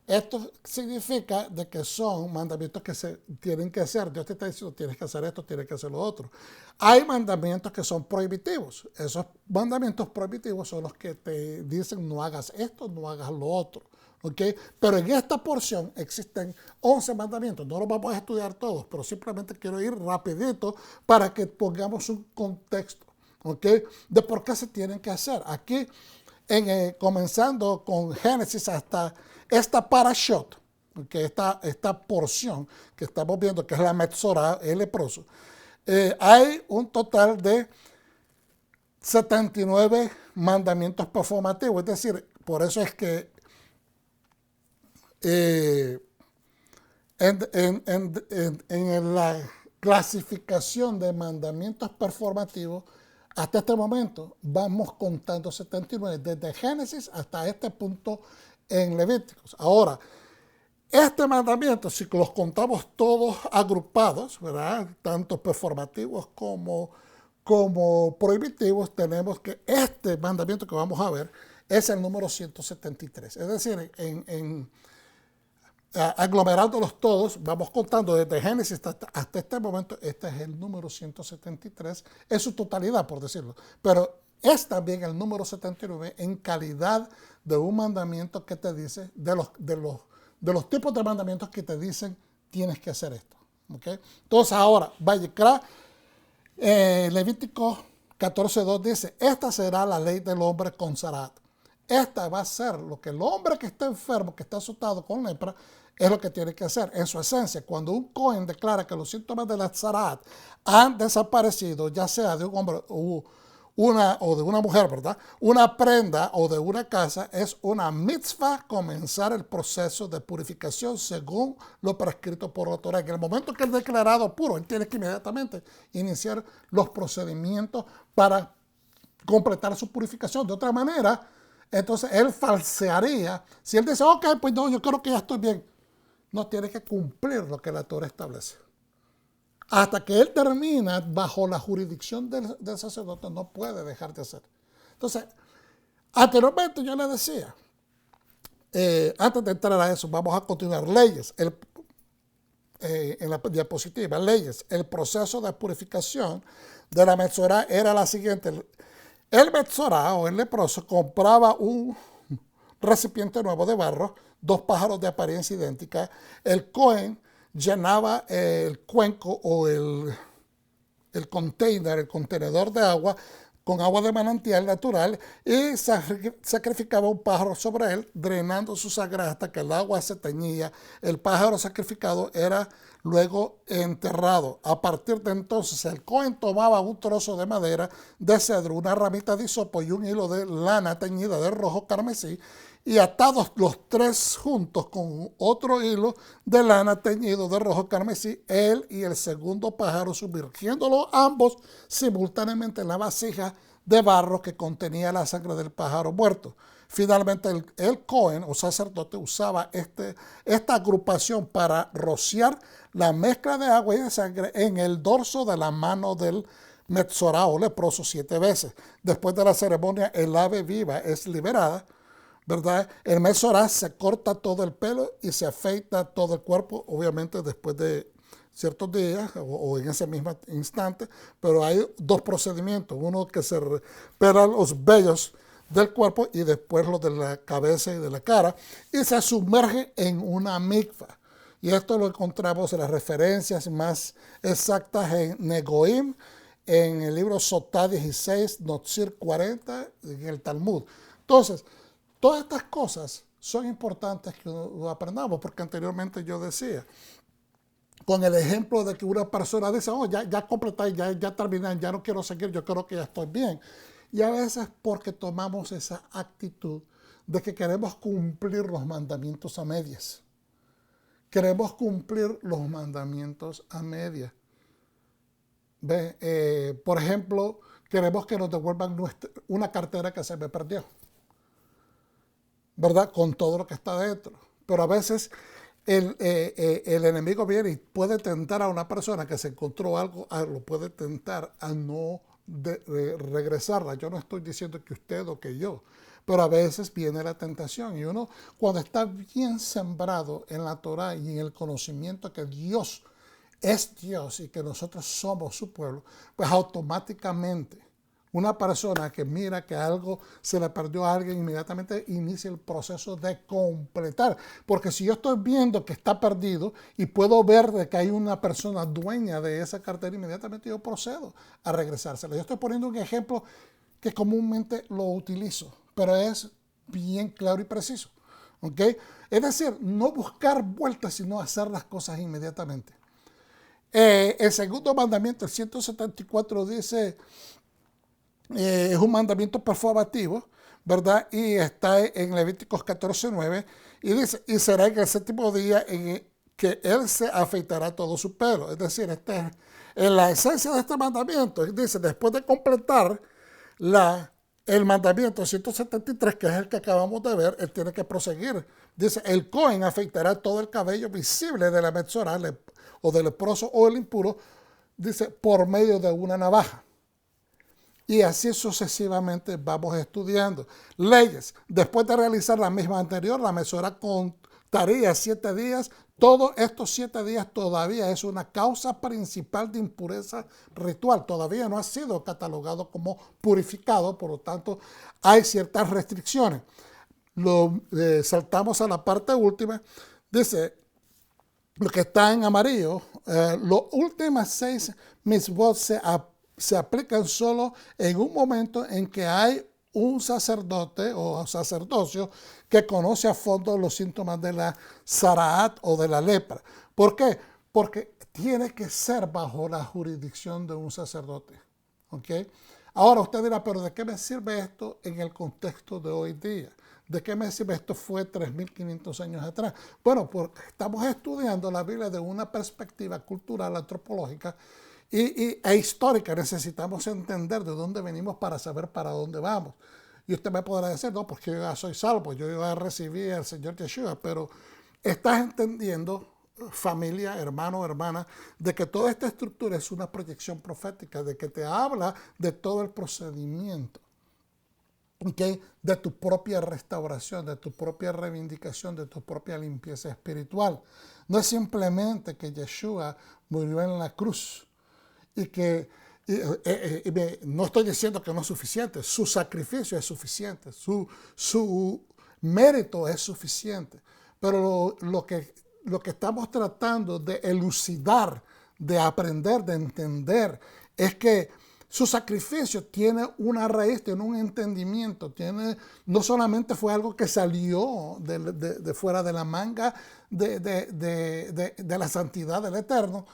Speaker 1: Esto significa de que son mandamientos que se tienen que hacer. Dios te está diciendo, tienes que hacer esto, tienes que hacer lo otro. Hay mandamientos que son prohibitivos. Esos mandamientos prohibitivos son los que te dicen, no hagas esto, no hagas lo otro. ¿Okay? Pero en esta porción existen 11 mandamientos. No los vamos a estudiar todos, pero simplemente quiero ir rapidito para que pongamos un contexto, ¿okay?, de por qué se tienen que hacer. Aquí comenzando con Génesis hasta esta parashot, que esta porción que estamos viendo, que es la Metzorá, el leproso, hay un total de 79 mandamientos performativos. Es decir, por eso es que en la clasificación de mandamientos performativos, hasta este momento vamos contando 79, desde Génesis hasta este punto en Levíticos. Ahora, este mandamiento, si los contamos todos agrupados, ¿verdad?, tanto performativos como prohibitivos, tenemos que este mandamiento que vamos a ver es el número 173. Es decir, aglomerándolos todos, vamos contando desde Génesis hasta este momento, este es el número 173 en su totalidad, por decirlo. Pero es también el número 79 en calidad de un mandamiento que te dice, de los tipos de mandamientos que te dicen tienes que hacer esto. ¿Okay? Entonces ahora, Vayikra, Levítico 14:2 dice, esta será la ley del hombre con Zarat. Esta va a ser lo que el hombre que está enfermo, que está azotado con lepra, es lo que tiene que hacer. En su esencia, cuando un Cohen declara que los síntomas de la Zarat han desaparecido, ya sea de un hombre o de una mujer, ¿verdad?, una prenda o de una casa, es una mitzvah comenzar el proceso de purificación según lo prescrito por la Torah. En el momento que él es declarado puro, él tiene que inmediatamente iniciar los procedimientos para completar su purificación. De otra manera, entonces él falsearía. Si él dice, ok, pues no, yo creo que ya estoy bien, no tiene que cumplir lo que la Torah establece. Hasta que él termina bajo la jurisdicción del sacerdote, no puede dejar de hacer. Entonces, anteriormente yo le decía, antes de entrar a eso, vamos a continuar. Leyes, en la diapositiva, leyes. El proceso de purificación de la Metzorá era la siguiente. El Metzorá o el leproso compraba un recipiente nuevo de barro, 2 pájaros de apariencia idéntica. El Cohen llenaba el cuenco o el container, el contenedor de agua, con agua de manantial natural y sacrificaba un pájaro sobre él, drenando su sangre hasta que el agua se teñía. El pájaro sacrificado era luego enterrado. A partir de entonces, el Cohen tomaba un trozo de madera de cedro, una ramita de hisopo y un hilo de lana teñida de rojo carmesí, y atados los 3 juntos con otro hilo de lana teñido de rojo carmesí, él y el segundo pájaro, sumergiéndolos ambos simultáneamente en la vasija de barro que contenía la sangre del pájaro muerto. Finalmente, el Cohen o sacerdote usaba esta agrupación para rociar la mezcla de agua y de sangre en el dorso de la mano del Metzorá o leproso 7 veces. Después de la ceremonia, el ave viva es liberada, ¿verdad? El Metzorá se corta todo el pelo y se afeita todo el cuerpo, obviamente después de ciertos días o en ese mismo instante, pero hay 2 procedimientos, uno que se pela los vellos del cuerpo y después los de la cabeza y de la cara, y se sumerge en una mikvah. Y esto lo encontramos en las referencias más exactas en Negoim, en el libro Sotá 16, Notzir 40, en el Talmud. Entonces, todas estas cosas son importantes que lo aprendamos, porque anteriormente yo decía, con el ejemplo de que una persona dice, oh, ya completé, ya terminé, ya no quiero seguir, yo creo que ya estoy bien. Y a veces porque tomamos esa actitud de que queremos cumplir los mandamientos a medias. Queremos cumplir los mandamientos a medias. Por ejemplo, queremos que nos devuelvan una cartera que se me perdió, ¿verdad? Con todo lo que está dentro. Pero a veces el enemigo viene y puede tentar a una persona que se encontró algo, lo puede tentar a no regresarla. Yo no estoy diciendo que usted o que yo, pero a veces viene la tentación. Y uno, cuando está bien sembrado en la Torah y en el conocimiento que Dios es Dios y que nosotros somos su pueblo, pues automáticamente una persona que mira que algo se le perdió a alguien, inmediatamente inicia el proceso de completar. Porque si yo estoy viendo que está perdido y puedo ver de que hay una persona dueña de esa cartera, inmediatamente yo procedo a regresársela. Yo estoy poniendo un ejemplo que comúnmente lo utilizo, pero es bien claro y preciso. ¿Ok? Es decir, no buscar vueltas, sino hacer las cosas inmediatamente. El segundo mandamiento, el 174, dice, es un mandamiento performativo, ¿verdad? Y está en Levíticos 14:9, y dice, y será en el séptimo día en que él se afeitará todo su pelo. Es decir, en la esencia de este mandamiento. Dice, después de completar el mandamiento 173, que es el que acabamos de ver, él tiene que proseguir. Dice, el Cohen afeitará todo el cabello visible de la metzora, o del leproso o el impuro, dice, por medio de una navaja. Y así sucesivamente vamos estudiando. Leyes. Después de realizar la misma anterior, la metzora contaría 7 días. Todos estos 7 días todavía es una causa principal de impureza ritual. Todavía no ha sido catalogado como purificado, por lo tanto hay ciertas restricciones. Saltamos a la parte última. Dice, lo que está en amarillo, las últimas 6 mitzvot se aplican solo en un momento en que hay un sacerdote o sacerdocio que conoce a fondo los síntomas de la zaraat o de la lepra. ¿Por qué? Porque tiene que ser bajo la jurisdicción de un sacerdote. ¿Ok? Ahora usted dirá, pero ¿de qué me sirve esto en el contexto de hoy día? ¿De qué me sirve? Esto fue 3.500 años atrás. Bueno, porque estamos estudiando la Biblia de una perspectiva cultural, antropológica e histórica. Necesitamos entender de dónde venimos para saber para dónde vamos. Y usted me podrá decir, no, porque yo ya soy salvo, yo ya recibí al Señor Yeshua, pero estás entendiendo, familia, hermano, hermana, de que toda esta estructura es una proyección profética, de que te habla de todo el procedimiento. ¿Okay? De tu propia restauración, de tu propia reivindicación, de tu propia limpieza espiritual. No es simplemente que Yeshua murió en la cruz y que no estoy diciendo que no es suficiente, su sacrificio es suficiente, su mérito es suficiente, pero lo que estamos tratando de elucidar, de aprender, de entender, es que su sacrificio tiene una raíz, tiene un entendimiento, no solamente fue algo que salió de fuera de la manga de la santidad del Eterno,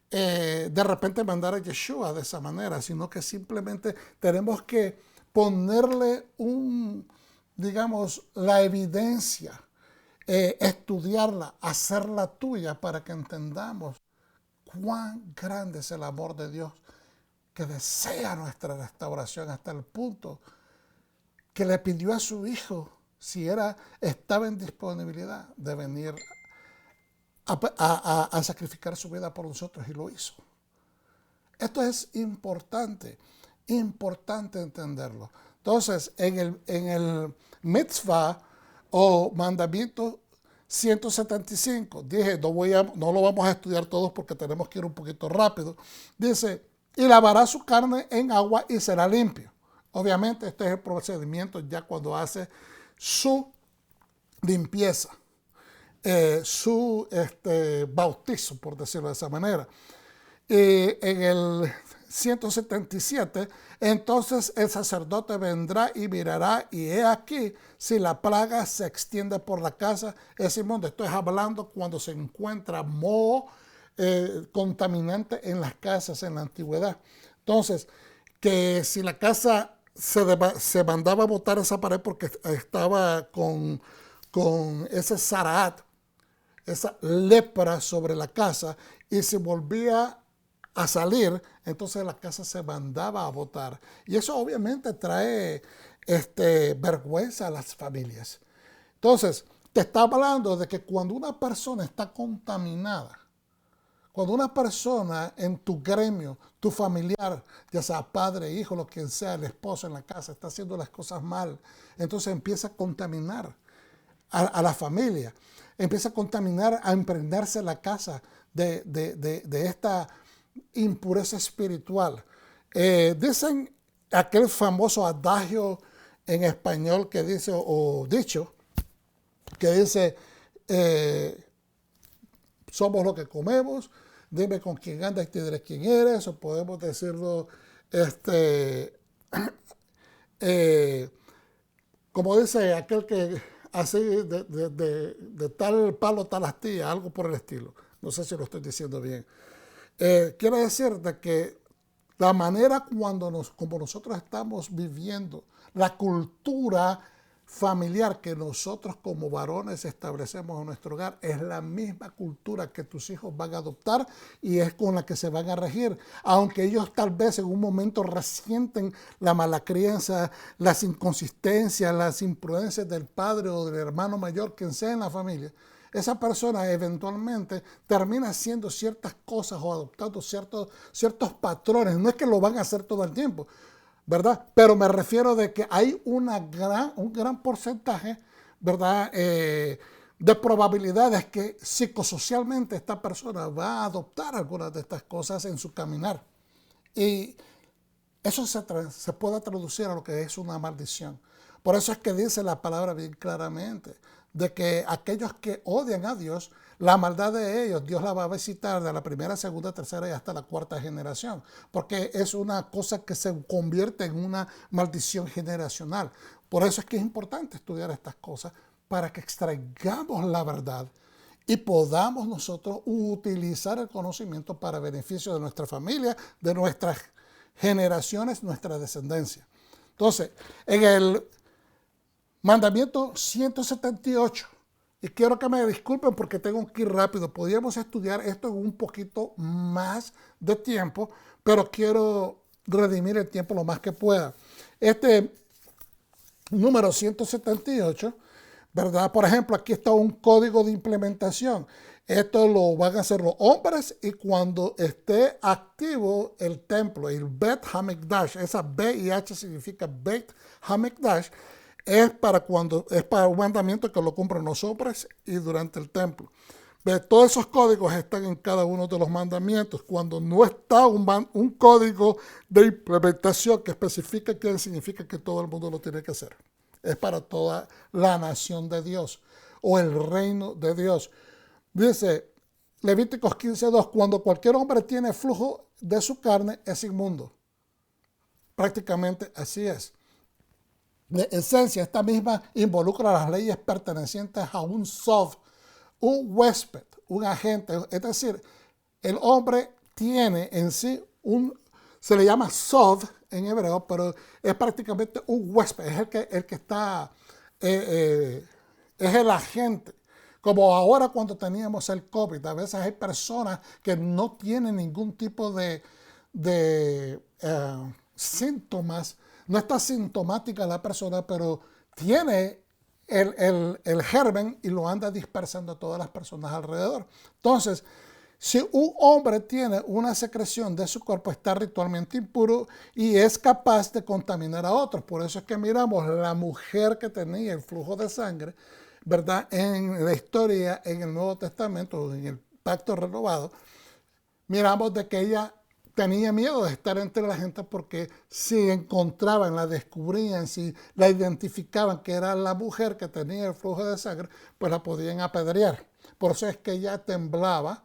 Speaker 1: de repente mandar a Yeshua de esa manera, sino que simplemente tenemos que ponerle digamos, la evidencia, estudiarla, hacerla tuya para que entendamos cuán grande es el amor de Dios, que desea nuestra restauración hasta el punto que le pidió a su Hijo, si estaba en disponibilidad, de venir a sacrificar su vida por nosotros, y lo hizo. Esto es importante entenderlo. Entonces, en el mitzvah o mandamiento 175, dije, no lo vamos a estudiar todos porque tenemos que ir un poquito rápido. Dice, y lavará su carne en agua y será limpio. Obviamente, este es el procedimiento ya cuando hace su limpieza, su bautizo, por decirlo de esa manera. En el 177, entonces el sacerdote vendrá y mirará, y he aquí, si la plaga se extiende por la casa, es inmundo. Estoy hablando cuando se encuentra moho contaminante en las casas en la antigüedad. Entonces, que si la casa se mandaba a botar esa pared porque estaba con ese zaraat, esa lepra sobre la casa, y se volvía a salir, entonces la casa se mandaba a botar. Y eso obviamente trae vergüenza a las familias. Entonces, te está hablando de que cuando una persona está contaminada, cuando una persona en tu gremio, tu familiar, ya sea padre, hijo, lo que sea, el esposo en la casa, está haciendo las cosas mal, entonces empieza a contaminar a la familia, empieza a contaminar, a impregnarse la casa de esta impureza espiritual. Dicen aquel famoso adagio en español que dice, o dicho, que dice, somos lo que comemos, dime con quién andas y te diré quién eres, o podemos decirlo, como dice aquel que hace de tal palo, tal astilla, algo por el estilo. No sé si lo estoy diciendo bien. Quiero decir de que la manera como nosotros estamos viviendo, la cultura familiar que nosotros como varones establecemos en nuestro hogar es la misma cultura que tus hijos van a adoptar y es con la que se van a regir. Aunque ellos tal vez en un momento resienten la mala crianza, las inconsistencias, las imprudencias del padre o del hermano mayor, quien sea en la familia, esa persona eventualmente termina haciendo ciertas cosas o adoptando ciertos patrones. No es que lo van a hacer todo el tiempo, ¿verdad? Pero me refiero de que hay un gran porcentaje, ¿verdad? De probabilidades que psicosocialmente esta persona va a adoptar algunas de estas cosas en su caminar. Y eso se puede traducir a lo que es una maldición. Por eso es que dice la palabra bien claramente, de que aquellos que odian a Dios, la maldad de ellos, Dios la va a visitar de la primera, segunda, tercera y hasta la cuarta generación, porque es una cosa que se convierte en una maldición generacional. Por eso es que es importante estudiar estas cosas para que extraigamos la verdad y podamos nosotros utilizar el conocimiento para beneficio de nuestra familia, de nuestras generaciones, nuestra descendencia. Entonces, en el mandamiento 178, y quiero que me disculpen porque tengo que ir rápido, podríamos estudiar esto en un poquito más de tiempo, pero quiero redimir el tiempo lo más que pueda. Este número 178, ¿verdad? Por ejemplo, aquí está un código de implementación. Esto lo van a hacer los hombres y cuando esté activo el templo, el Bet Hamikdash, esa B y H significa Bet Hamikdash, es para un mandamiento que lo cumplen los hombres y durante el templo. Todos esos códigos están en cada uno de los mandamientos. Cuando no está un código de implementación que especifica qué significa que todo el mundo lo tiene que hacer. Es para toda la nación de Dios o el reino de Dios. Dice Levíticos 15:2, cuando cualquier hombre tiene flujo de su carne es inmundo. Prácticamente así es. De esencia, esta misma involucra las leyes pertenecientes a un sov, un huésped, un agente. Es decir, el hombre tiene en sí se le llama sov en hebreo, pero es prácticamente un huésped, es el que está, es el agente. Como ahora cuando teníamos el COVID, a veces hay personas que no tienen ningún tipo de síntomas. No está sintomática la persona, pero tiene el germen y lo anda dispersando a todas las personas alrededor. Entonces, si un hombre tiene una secreción de su cuerpo, está ritualmente impuro y es capaz de contaminar a otros. Por eso es que miramos la mujer que tenía el flujo de sangre, ¿verdad? En la historia, en el Nuevo Testamento, en el Pacto Renovado, miramos de que ella tenía miedo de estar entre la gente porque si encontraban, la descubrían, si la identificaban que era la mujer que tenía el flujo de sangre, pues la podían apedrear. Por eso es que ella temblaba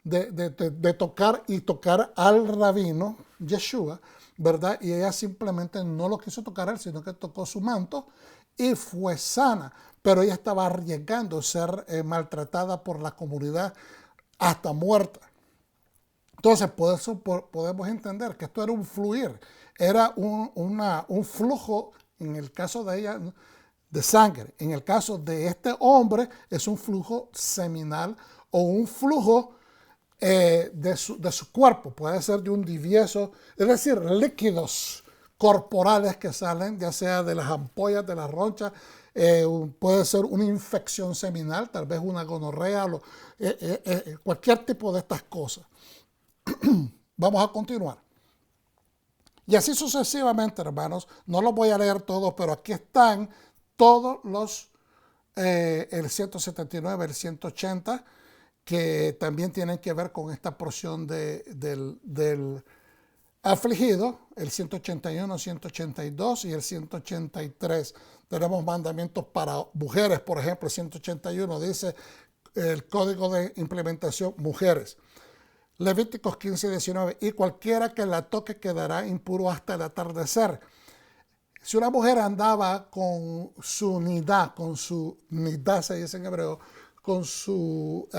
Speaker 1: de tocar al rabino Yeshua, ¿verdad? Y ella simplemente no lo quiso tocar a él, sino que tocó su manto y fue sana. Pero ella estaba arriesgando ser maltratada por la comunidad hasta muerta. Entonces, por eso podemos entender que esto era un fluir, era un flujo, en el caso de ella, de sangre. En el caso de este hombre, es un flujo seminal o un flujo de su cuerpo. Puede ser de un divieso, es decir, líquidos corporales que salen, ya sea de las ampollas, de las ronchas, puede ser una infección seminal, tal vez una gonorrea, cualquier tipo de estas cosas. Vamos a continuar. Y así sucesivamente, hermanos. No los voy a leer todos, pero aquí están todos el 179, el 180, que también tienen que ver con esta porción del afligido, el 181, 182 y el 183. Tenemos mandamientos para mujeres, por ejemplo, el 181 dice el código de implementación mujeres. Levíticos 15:19, y cualquiera que la toque quedará impuro hasta el atardecer. si una mujer andaba con su nidá se dice en hebreo, con su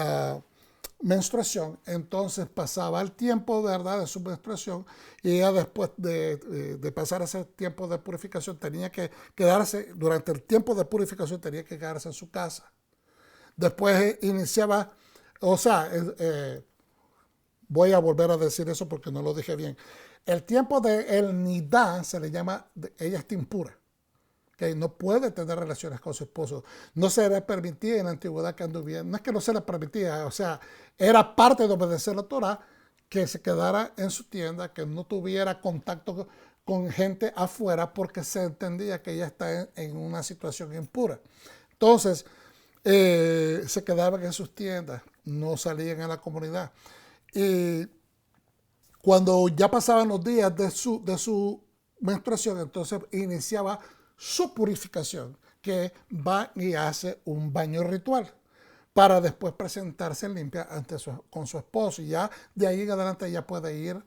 Speaker 1: menstruación, entonces pasaba el tiempo, ¿verdad?, de su menstruación, y ella después de pasar ese tiempo de purificación tenía que quedarse, durante el tiempo de purificación tenía que quedarse en su casa. Después iniciaba, o sea, voy a volver a decir eso porque no lo dije bien. El tiempo de el nidá se le llama, ella está impura. ¿Okay? No puede tener relaciones con su esposo. No se le permitía en la antigüedad que anduviera. No es que no se le permitía, o sea, era parte de obedecer la Torah que se quedara en su tienda, que no tuviera contacto con gente afuera porque se entendía que ella está en una situación impura. Entonces, se quedaban en sus tiendas, no salían a la comunidad. Y cuando ya pasaban los días de su menstruación, entonces iniciaba su purificación, que va y hace un baño ritual para después presentarse limpia con su esposo. Y ya de ahí en adelante ella puede ir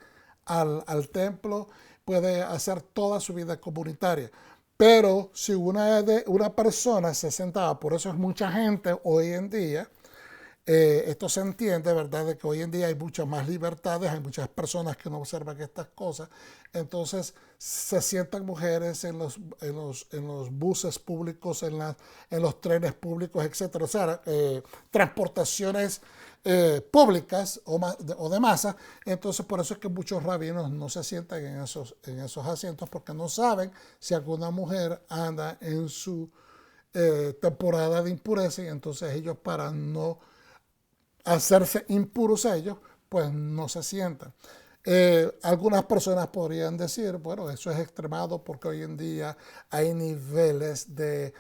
Speaker 1: al templo, puede hacer toda su vida comunitaria. Pero si una persona se sentaba, por eso es mucha gente hoy en día, esto se entiende, ¿verdad?, de que hoy en día hay muchas más libertades, hay muchas personas que no observan estas cosas. Entonces se sientan mujeres en los buses públicos, en los trenes públicos, etcétera. O sea, transportaciones públicas o de masa. Entonces por eso es que muchos rabinos no se sientan en esos asientos porque no saben si alguna mujer anda en su temporada de impureza, y entonces ellos, para no hacerse impuros a ellos, pues no se sientan. Algunas personas podrían decir, bueno, eso es extremado porque hoy en día hay niveles de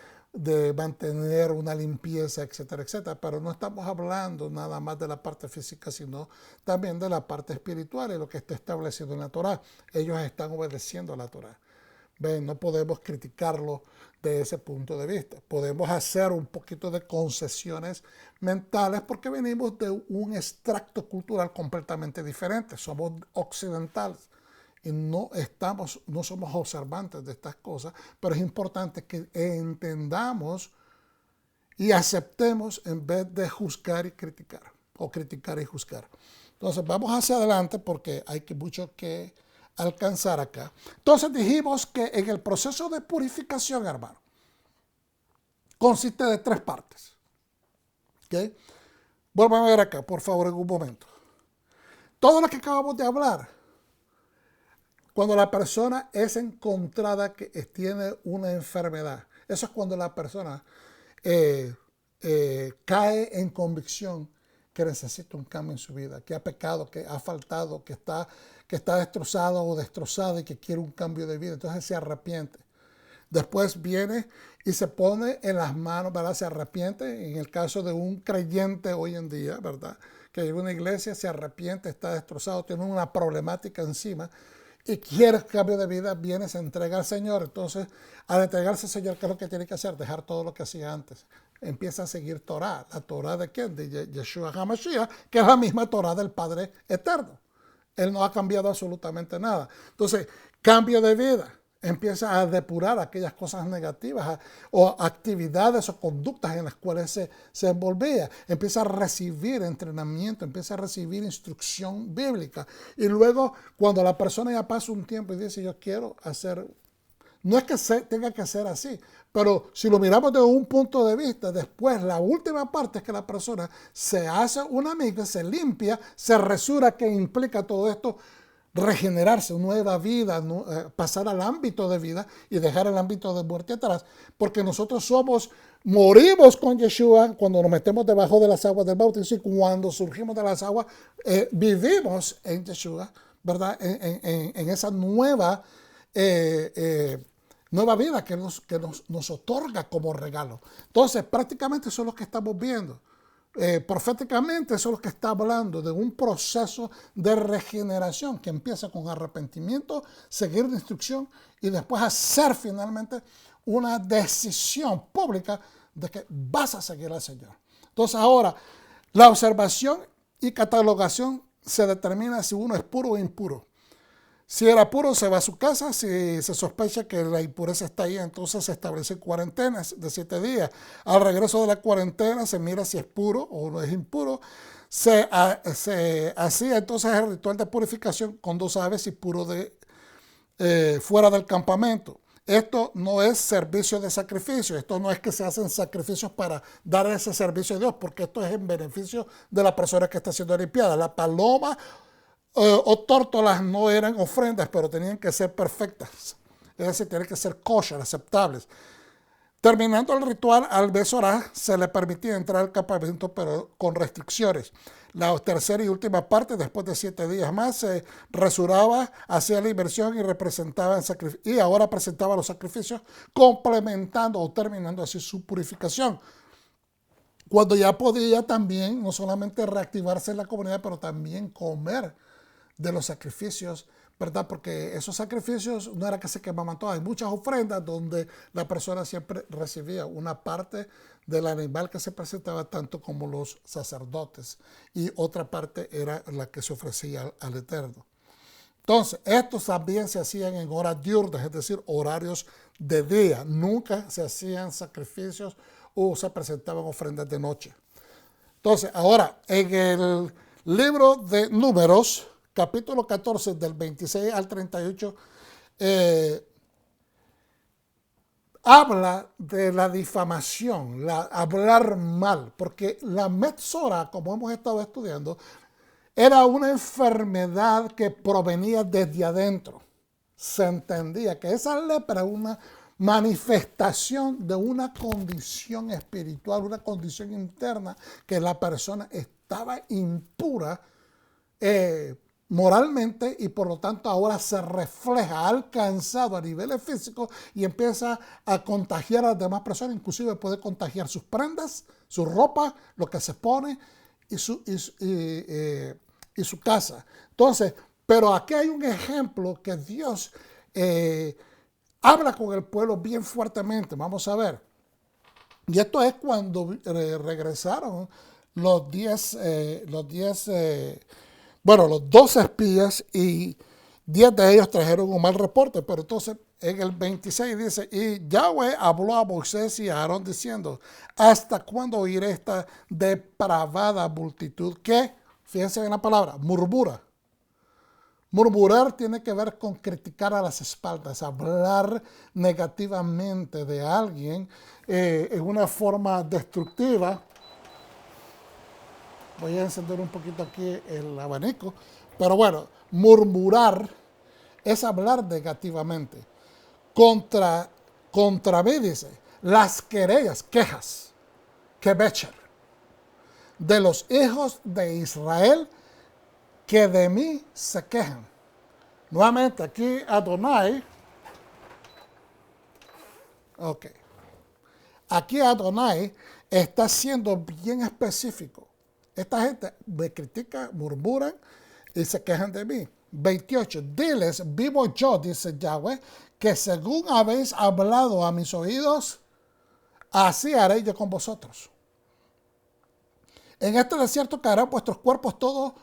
Speaker 1: mantener una limpieza, etcétera, etcétera, pero no estamos hablando nada más de la parte física, sino también de la parte espiritual y lo que está establecido en la Torah. Ellos están obedeciendo a la Torah. ¿Ven? No podemos criticarlo de ese punto de vista. Podemos hacer un poquito de concesiones mentales porque venimos de un extracto cultural completamente diferente. Somos occidentales y no somos observantes de estas cosas, pero es importante que entendamos y aceptemos en vez de juzgar y criticar, o criticar y juzgar. Entonces vamos hacia adelante porque hay mucho que alcanzar acá. Entonces dijimos que en el proceso de purificación, hermano, consiste de 3 partes. ¿Okay? Vuelvan a ver acá, por favor, en un momento. Todo lo que acabamos de hablar, cuando la persona es encontrada que tiene una enfermedad, eso es cuando la persona cae en convicción que necesita un cambio en su vida, que ha pecado, que ha faltado, que está destrozado o destrozada y que quiere un cambio de vida. Entonces se arrepiente. Después viene y se pone en las manos, ¿verdad? Se arrepiente. En el caso de un creyente hoy en día, ¿verdad?, que llega a una iglesia, se arrepiente, está destrozado, tiene una problemática encima y quiere cambio de vida, viene, se entrega al Señor. Entonces, al entregarse al Señor, ¿qué es lo que tiene que hacer? Dejar todo lo que hacía antes. Empieza a seguir Torah. ¿La Torah de quién? De Yeshua HaMashiach, que es la misma Torah del Padre Eterno. Él no ha cambiado absolutamente nada. Entonces, cambio de vida. Empieza a depurar aquellas cosas negativas o actividades o conductas en las cuales se envolvía. Empieza a recibir entrenamiento, empieza a recibir instrucción bíblica. Y luego, cuando la persona ya pasa un tiempo y dice, yo quiero hacer... No es que tenga que ser así, pero si lo miramos desde un punto de vista, después la última parte es que la persona se hace una amiga, se limpia, se resura, que implica todo esto, regenerarse, nueva vida, pasar al ámbito de vida y dejar el ámbito de muerte atrás, porque nosotros morimos con Yeshua cuando nos metemos debajo de las aguas del bautismo, y cuando surgimos de las aguas vivimos en Yeshua, ¿verdad? En esa nueva vida que nos otorga como regalo. Entonces, prácticamente eso es lo que estamos viendo. Proféticamente eso es lo que está hablando de un proceso de regeneración que empieza con arrepentimiento, seguir la instrucción y después hacer finalmente una decisión pública de que vas a seguir al Señor. Entonces ahora, la observación y catalogación se determina si uno es puro o impuro. Si era puro, se va a su casa. Si se sospecha que la impureza está ahí, entonces se establece cuarentenas de 7 días. Al regreso de la cuarentena se mira si es puro o no es impuro. Se hacía entonces el ritual de purificación con 2 aves y puro fuera del campamento. Esto no es servicio de sacrificio, esto no es que se hacen sacrificios para dar ese servicio a Dios, porque esto es en beneficio de la persona que está siendo limpiada. La paloma o tórtolas no eran ofrendas, pero tenían que ser perfectas, es decir, tienen que ser kosher, aceptables. Terminando el ritual, al besorá se le permitía entrar al campamento, pero con restricciones. La tercera y última parte, después de 7 días más, se resuraba, hacía la inversión y representaba y ahora presentaba los sacrificios, complementando o terminando así su purificación. Cuando ya podía también, no solamente reactivarse en la comunidad, pero también comer de los sacrificios, ¿verdad? Porque esos sacrificios no era que se quemaban todos. Hay muchas ofrendas donde la persona siempre recibía una parte del animal que se presentaba, tanto como los sacerdotes, y otra parte era la que se ofrecía al Eterno. Entonces, estos también se hacían en horas diurnas, es decir, horarios de día. Nunca se hacían sacrificios o se presentaban ofrendas de noche. Entonces, ahora, en el libro de Números, capítulo 14, del 26 al 38, habla de la difamación, hablar mal, porque la metzora, como hemos estado estudiando, era una enfermedad que provenía desde adentro. Se entendía que esa lepra era una manifestación de una condición espiritual, una condición interna, que la persona estaba impura moralmente, y por lo tanto ahora se refleja, ha alcanzado a niveles físicos y empieza a contagiar a las demás personas. Inclusive puede contagiar sus prendas, su ropa, lo que se pone y su casa. Entonces, pero aquí hay un ejemplo que Dios habla con el pueblo bien fuertemente. Vamos a ver. Y esto es cuando regresaron los 12 espías, y 10 de ellos trajeron un mal reporte. Pero entonces en el 26 dice: y Yahweh habló a Moisés y a Aarón diciendo: ¿hasta cuándo oiré esta depravada multitud que, fíjense en la palabra, murmura? Murmurar tiene que ver con criticar a las espaldas, hablar negativamente de alguien en una forma destructiva. Voy a encender un poquito aquí el abanico. Pero bueno, murmurar es hablar negativamente. Contra mí, dice, las querellas, quejas, kebecher, de los hijos de Israel que de mí se quejan. Nuevamente aquí Adonai, aquí Adonai está siendo bien específico. Esta gente me critica, murmuran y se quejan de mí. 28. Diles, vivo yo, dice Yahweh, que según habéis hablado a mis oídos, así haré yo con vosotros. En este desierto caerán vuestros cuerpos todos,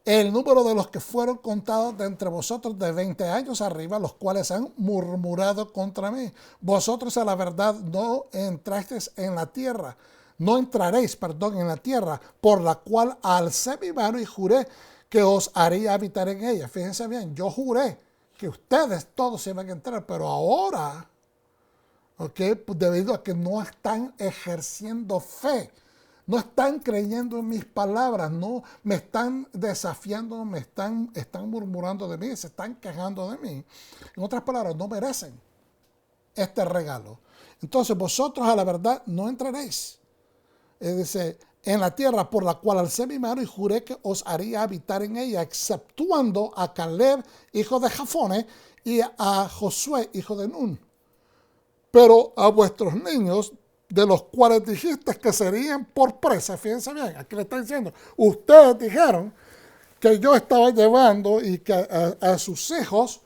Speaker 1: el número de los que fueron contados de entre vosotros de 20 años arriba, los cuales han murmurado contra mí. Vosotros a la verdad no entrasteis en la tierra, no entraréis, en la tierra, por la cual alcé mi mano y juré que os haría habitar en ella. Fíjense bien, yo juré que ustedes todos iban a entrar, pero ahora, debido a que no están ejerciendo fe, no están creyendo en mis palabras, no me están desafiando, están murmurando de mí, se están quejando de mí. En otras palabras, no merecen este regalo. Entonces vosotros a la verdad no entraréis. Dice, en la tierra por la cual alcé mi mano y juré que os haría habitar en ella, exceptuando a Caleb, hijo de Jafone, y a Josué, hijo de Nun. Pero a vuestros niños, de los cuales dijiste que serían por presa, fíjense bien, aquí le está diciendo, ustedes dijeron que yo estaba llevando y que a sus hijos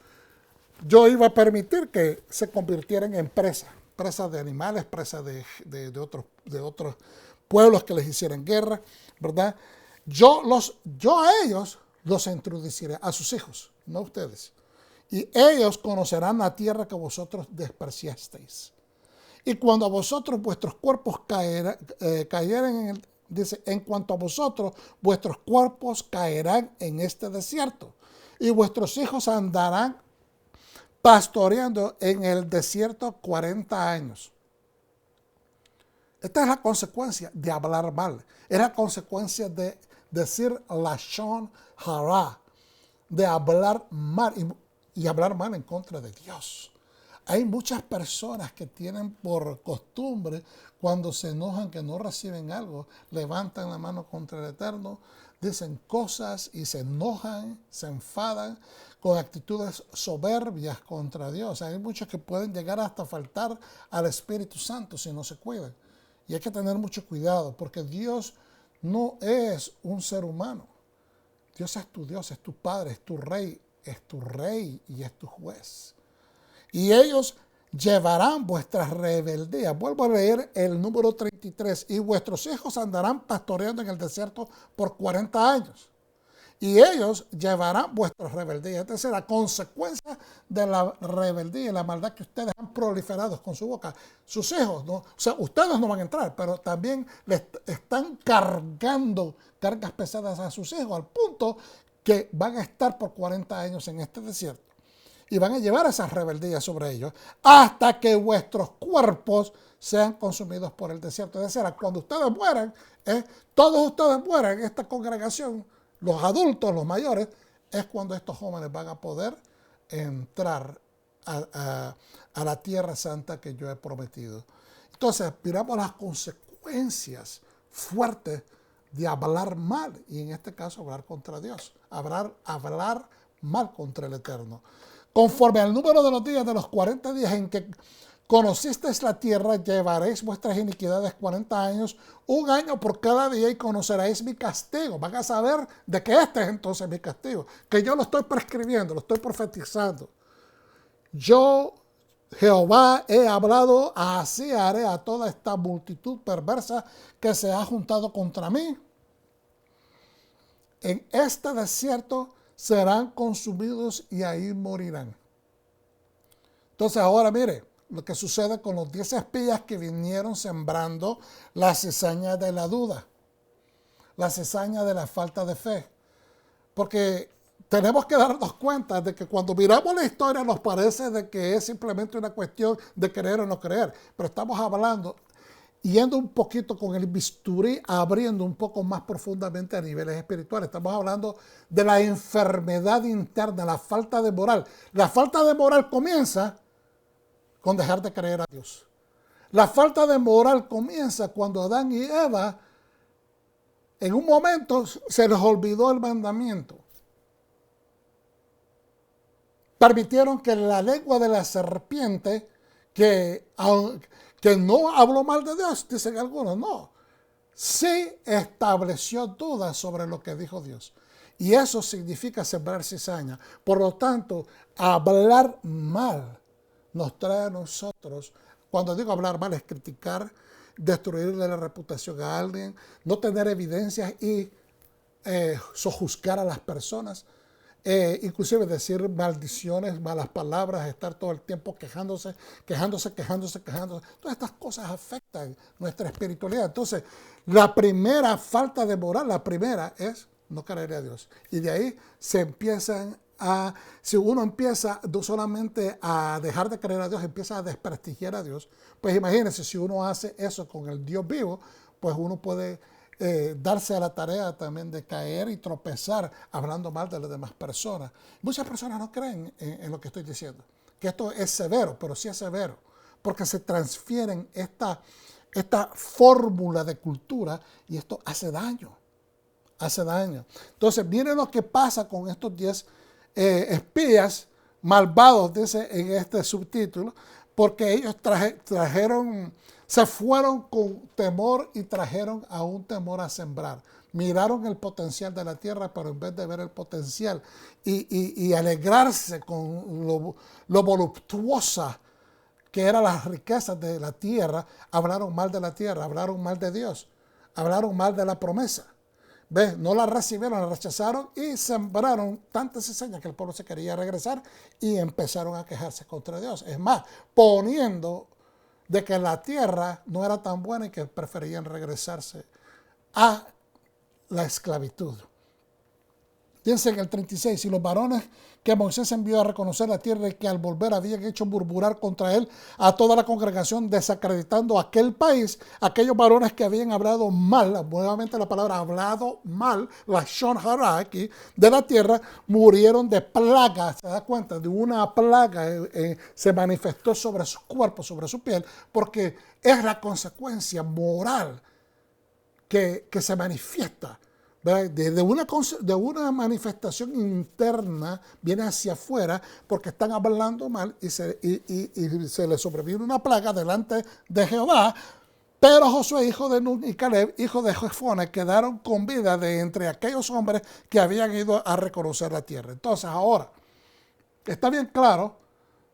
Speaker 1: yo iba a permitir que se convirtieran en presas de animales, presas de otros pueblos que les hicieran guerra, ¿verdad? Yo a ellos los introduciré, a sus hijos, no a ustedes. y ellos conocerán la tierra que vosotros despreciasteis. Y cuando a vosotros vuestros cuerpos cayeren en el, dice, en cuanto a vosotros, vuestros cuerpos caerán en este desierto, y vuestros hijos andarán pastoreando en el desierto 40 años. Esta es la consecuencia de hablar mal. Es la consecuencia de decir lashon hara, de hablar mal y hablar mal en contra de Dios. Hay muchas personas que tienen por costumbre, cuando se enojan que no reciben algo, levantan la mano contra el Eterno, dicen cosas y se enojan, se enfadan con actitudes soberbias contra Dios. Hay muchos que pueden llegar hasta faltar al Espíritu Santo si no se cuidan. Y hay que tener mucho cuidado, porque Dios no es un ser humano. Dios es tu Dios, es tu Padre, es tu Rey y es tu juez. Y ellos llevarán vuestras rebeldías. Vuelvo a leer el número 33. Y vuestros hijos andarán pastoreando en el desierto por 40 años. Y ellos llevarán vuestras rebeldías. Es decir, la consecuencia de la rebeldía y la maldad que ustedes han proliferado con su boca. Sus hijos, ¿no? O sea, ustedes no van a entrar, pero también les están cargando cargas pesadas a sus hijos, al punto que van a estar por 40 años en este desierto. Y van a llevar esas rebeldías sobre ellos hasta que vuestros cuerpos sean consumidos por el desierto. Es decir, cuando ustedes mueran, todos ustedes mueran en esta congregación, los adultos, los mayores, es cuando estos jóvenes van a poder entrar a la tierra santa que yo he prometido. Entonces, miramos las consecuencias fuertes de hablar mal, y en este caso hablar contra Dios, hablar mal contra el Eterno. Conforme al número de los días de los 40 días en que conocisteis la tierra, llevaréis vuestras iniquidades 40 años, un año por cada día, y conoceréis mi castigo. Van a saber de que este es entonces mi castigo, que yo lo estoy prescribiendo, lo estoy profetizando. Yo, Jehová, he hablado, así haré a toda esta multitud perversa que se ha juntado contra mí. En este desierto serán consumidos y ahí morirán. Entonces ahora mire lo que sucede con los 10 espías que vinieron sembrando la cizaña de la duda, la cizaña de la falta de fe. Porque tenemos que darnos cuenta de que cuando miramos la historia nos parece de que es simplemente una cuestión de creer o no creer, pero estamos hablando, yendo un poquito con el bisturí, abriendo un poco más profundamente a niveles espirituales. Estamos hablando de la enfermedad interna, la falta de moral. La falta de moral comienza con dejar de creer a Dios. La falta de moral comienza cuando Adán y Eva, en un momento, se les olvidó el mandamiento. Permitieron que la lengua de la serpiente, que no habló mal de Dios, dicen algunos, no, sí estableció dudas sobre lo que dijo Dios. Y eso significa sembrar cizaña. Por lo tanto, hablar mal nos trae a nosotros, cuando digo hablar mal es criticar, destruirle la reputación a alguien, no tener evidencias y sojuzgar a las personas. Inclusive decir maldiciones, malas palabras, estar todo el tiempo quejándose. Todas estas cosas afectan nuestra espiritualidad. Entonces, la primera falta de moral, la primera es no creer a Dios. Y de ahí se empiezan si uno empieza no solamente a dejar de creer a Dios, empieza a desprestigiar a Dios, pues imagínense, si uno hace eso con el Dios vivo, pues uno puede darse a la tarea también de caer y tropezar hablando mal de las demás personas. Muchas personas no creen en lo que estoy diciendo, que esto es severo, pero sí es severo, porque se transfieren esta fórmula de cultura y esto hace daño. Entonces, miren lo que pasa con estos 10 espías malvados, dice en este subtítulo, porque ellos se fueron con temor y trajeron a un temor a sembrar. Miraron el potencial de la tierra, pero en vez de ver el potencial y alegrarse con lo voluptuosa que eran las riquezas de la tierra, hablaron mal de la tierra, hablaron mal de Dios, hablaron mal de la promesa. ¿Ves? No la recibieron, la rechazaron y sembraron tantas cizañas que el pueblo se quería regresar y empezaron a quejarse contra Dios. Es más, poniendo de que la tierra no era tan buena y que preferían regresarse a la esclavitud. Piensa en el 36, y los varones que Moisés envió a reconocer la tierra y que al volver habían hecho murmurar contra él a toda la congregación, desacreditando aquel país, aquellos varones que habían hablado mal, nuevamente la palabra hablado mal, la Shon Hara aquí, de la tierra, murieron de plaga. ¿Se da cuenta? De una plaga se manifestó sobre su cuerpo, sobre su piel, porque es la consecuencia moral que se manifiesta. De una manifestación interna viene hacia afuera porque están hablando mal y se les sobrevino una plaga delante de Jehová. Pero Josué, hijo de Nun, y Caleb, hijo de Jefone, quedaron con vida de entre aquellos hombres que habían ido a reconocer la tierra. Entonces ahora está bien claro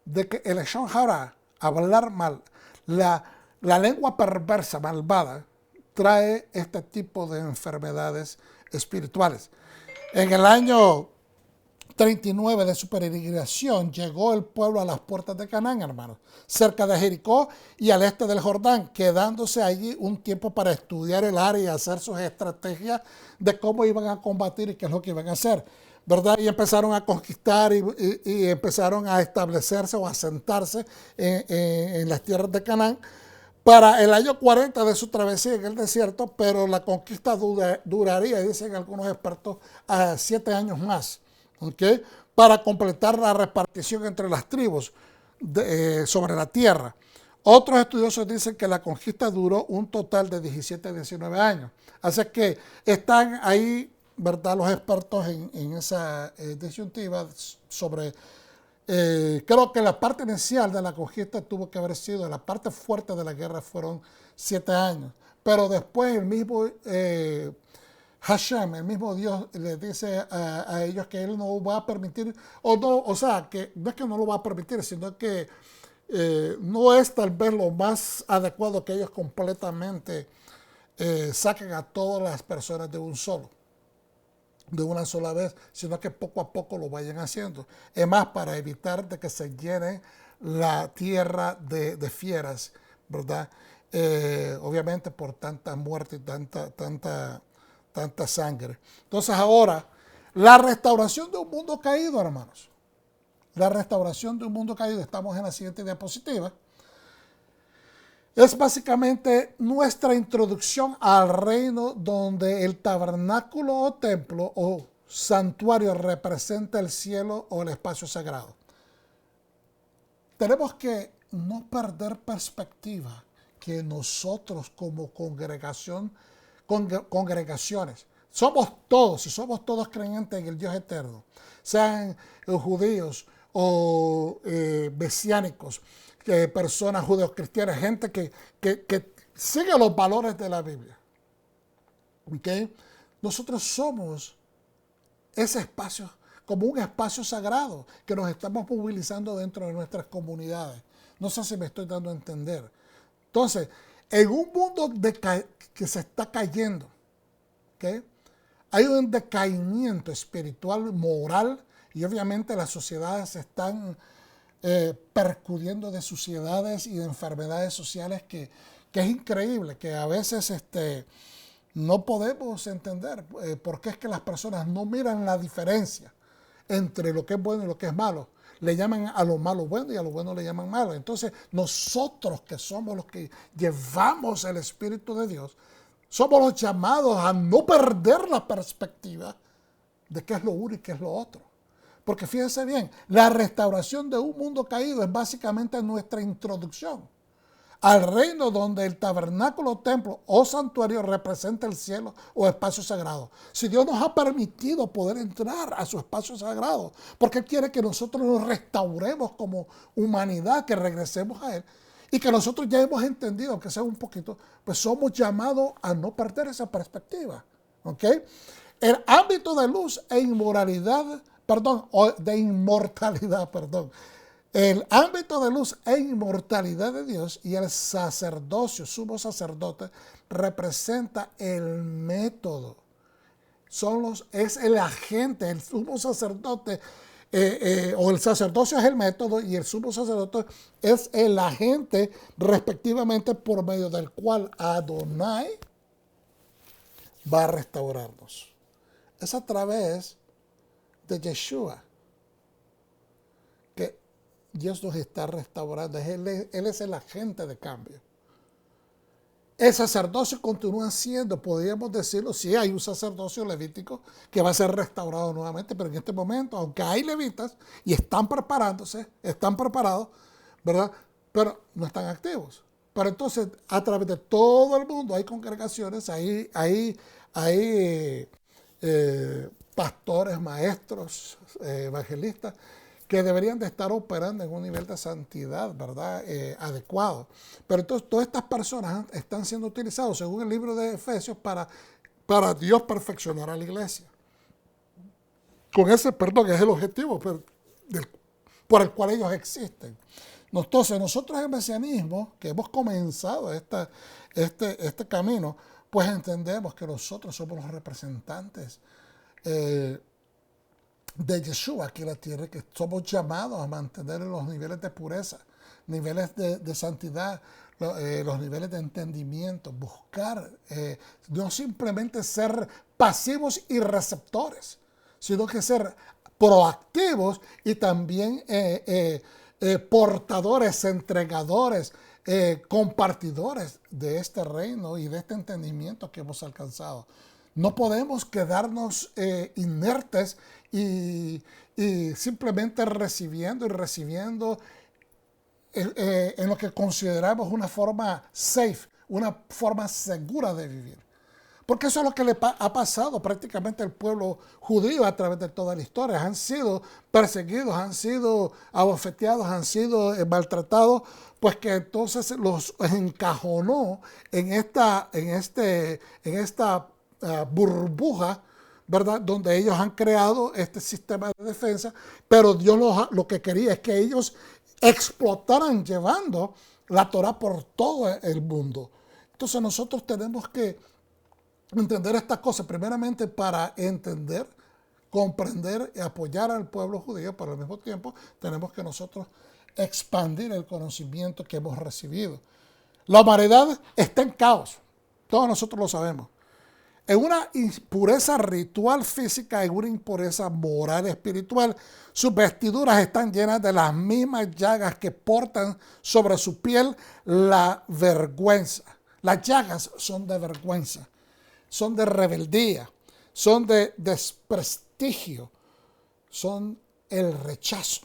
Speaker 1: de que el Lashon Hara, hablar mal, la lengua perversa, malvada, trae este tipo de enfermedades espirituales. En el año 39 de su peregrinación llegó el pueblo a las puertas de Canaán, hermanos, cerca de Jericó y al este del Jordán, quedándose allí un tiempo para estudiar el área y hacer sus estrategias de cómo iban a combatir y qué es lo que iban a hacer, ¿verdad? Y empezaron a conquistar y empezaron a establecerse o a asentarse en las tierras de Canaán para el año 40 de su travesía en el desierto, pero la conquista duraría, dicen algunos expertos, a 7 años más, ¿okay? Para completar la repartición entre las tribus sobre la tierra. Otros estudiosos dicen que la conquista duró un total de 17 a 19 años. Así que están ahí, ¿verdad?, los expertos en esa disyuntiva sobre... creo que la parte inicial de la conquista tuvo que haber sido, la parte fuerte de la guerra fueron 7 años, pero después el mismo Hashem, el mismo Dios, les dice a ellos que Él no va a permitir, que no es que no lo va a permitir, sino que no es tal vez lo más adecuado que ellos completamente saquen a todas las personas de una sola vez, sino que poco a poco lo vayan haciendo. Es más, para evitar de que se llene la tierra de fieras, ¿verdad? Obviamente por tanta muerte y tanta sangre. Entonces ahora, la restauración de un mundo caído, hermanos. La restauración de un mundo caído, estamos en la siguiente diapositiva. Es básicamente nuestra introducción al reino donde el tabernáculo o templo o santuario representa el cielo o el espacio sagrado. Tenemos que no perder perspectiva que nosotros como congregaciones, somos todos creyentes en el Dios eterno, sean judíos o mesiánicos, personas judeocristianas, gente que sigue los valores de la Biblia. ¿Okay? Nosotros somos ese espacio, como un espacio sagrado que nos estamos movilizando dentro de nuestras comunidades. No sé si me estoy dando a entender. Entonces, en un mundo que se está cayendo, ¿okay?, hay un decaimiento espiritual, moral, y obviamente las sociedades están percudiendo de suciedades y de enfermedades sociales que es increíble, que a veces no podemos entender por qué es que las personas no miran la diferencia entre lo que es bueno y lo que es malo. Le llaman a lo malo bueno y a lo bueno le llaman malo. Entonces nosotros, que somos los que llevamos el Espíritu de Dios, somos los llamados a no perder la perspectiva de qué es lo uno y qué es lo otro. Porque fíjense bien, la restauración de un mundo caído es básicamente nuestra introducción al reino donde el tabernáculo, templo o santuario representa el cielo o espacio sagrado. Si Dios nos ha permitido poder entrar a su espacio sagrado, porque Él quiere que nosotros nos restauremos como humanidad, que regresemos a Él, y que nosotros ya hemos entendido, aunque sea un poquito, pues somos llamados a no perder esa perspectiva. ¿Ok? El ámbito de luz e inmortalidad, el ámbito de luz e inmortalidad de Dios y el sacerdocio, sumo sacerdote, representa el método es el agente, el sumo sacerdote, o el sacerdocio es el método y el sumo sacerdote es el agente respectivamente por medio del cual Adonai va a restaurarnos. Es a través de Yeshua que Dios nos está restaurando. Él es el agente de cambio. El sacerdocio continúa siendo, podríamos decirlo, sí hay un sacerdocio levítico que va a ser restaurado nuevamente, pero en este momento, aunque hay levitas y están preparándose, están preparados, ¿verdad? Pero no están activos. Pero entonces, a través de todo el mundo hay congregaciones, hay pastores, maestros, evangelistas, que deberían de estar operando en un nivel de santidad, ¿verdad? Adecuado. Pero entonces todas estas personas están siendo utilizadas, según el libro de Efesios, para Dios perfeccionar a la iglesia. Con ese, perdón, es el objetivo por el cual ellos existen. Entonces, nosotros en el mesianismo, que hemos comenzado este camino, pues entendemos que nosotros somos los representantes de Yeshua aquí en la tierra, que somos llamados a mantener los niveles de pureza, niveles de santidad, los niveles de entendimiento, buscar, no simplemente ser pasivos y receptores, sino que ser proactivos y también portadores, entregadores, compartidores de este reino y de este entendimiento que hemos alcanzado. No podemos quedarnos inertes y simplemente recibiendo en lo que consideramos una forma safe, una forma segura de vivir. Porque eso es lo que le ha pasado prácticamente al pueblo judío a través de toda la historia. Han sido perseguidos, han sido abofeteados, han sido maltratados, pues que entonces los encajonó en esta burbuja, ¿verdad? Donde ellos han creado este sistema de defensa, pero Dios lo que quería es que ellos explotaran llevando la Torah por todo el mundo. Entonces nosotros tenemos que entender estas cosas, primeramente para entender, comprender y apoyar al pueblo judío, pero al mismo tiempo tenemos que nosotros expandir el conocimiento que hemos recibido. La humanidad está en caos, todos nosotros lo sabemos. En una impureza ritual física, en una impureza moral espiritual, sus vestiduras están llenas de las mismas llagas que portan sobre su piel la vergüenza. Las llagas son de vergüenza, son de rebeldía, son de desprestigio, son el rechazo.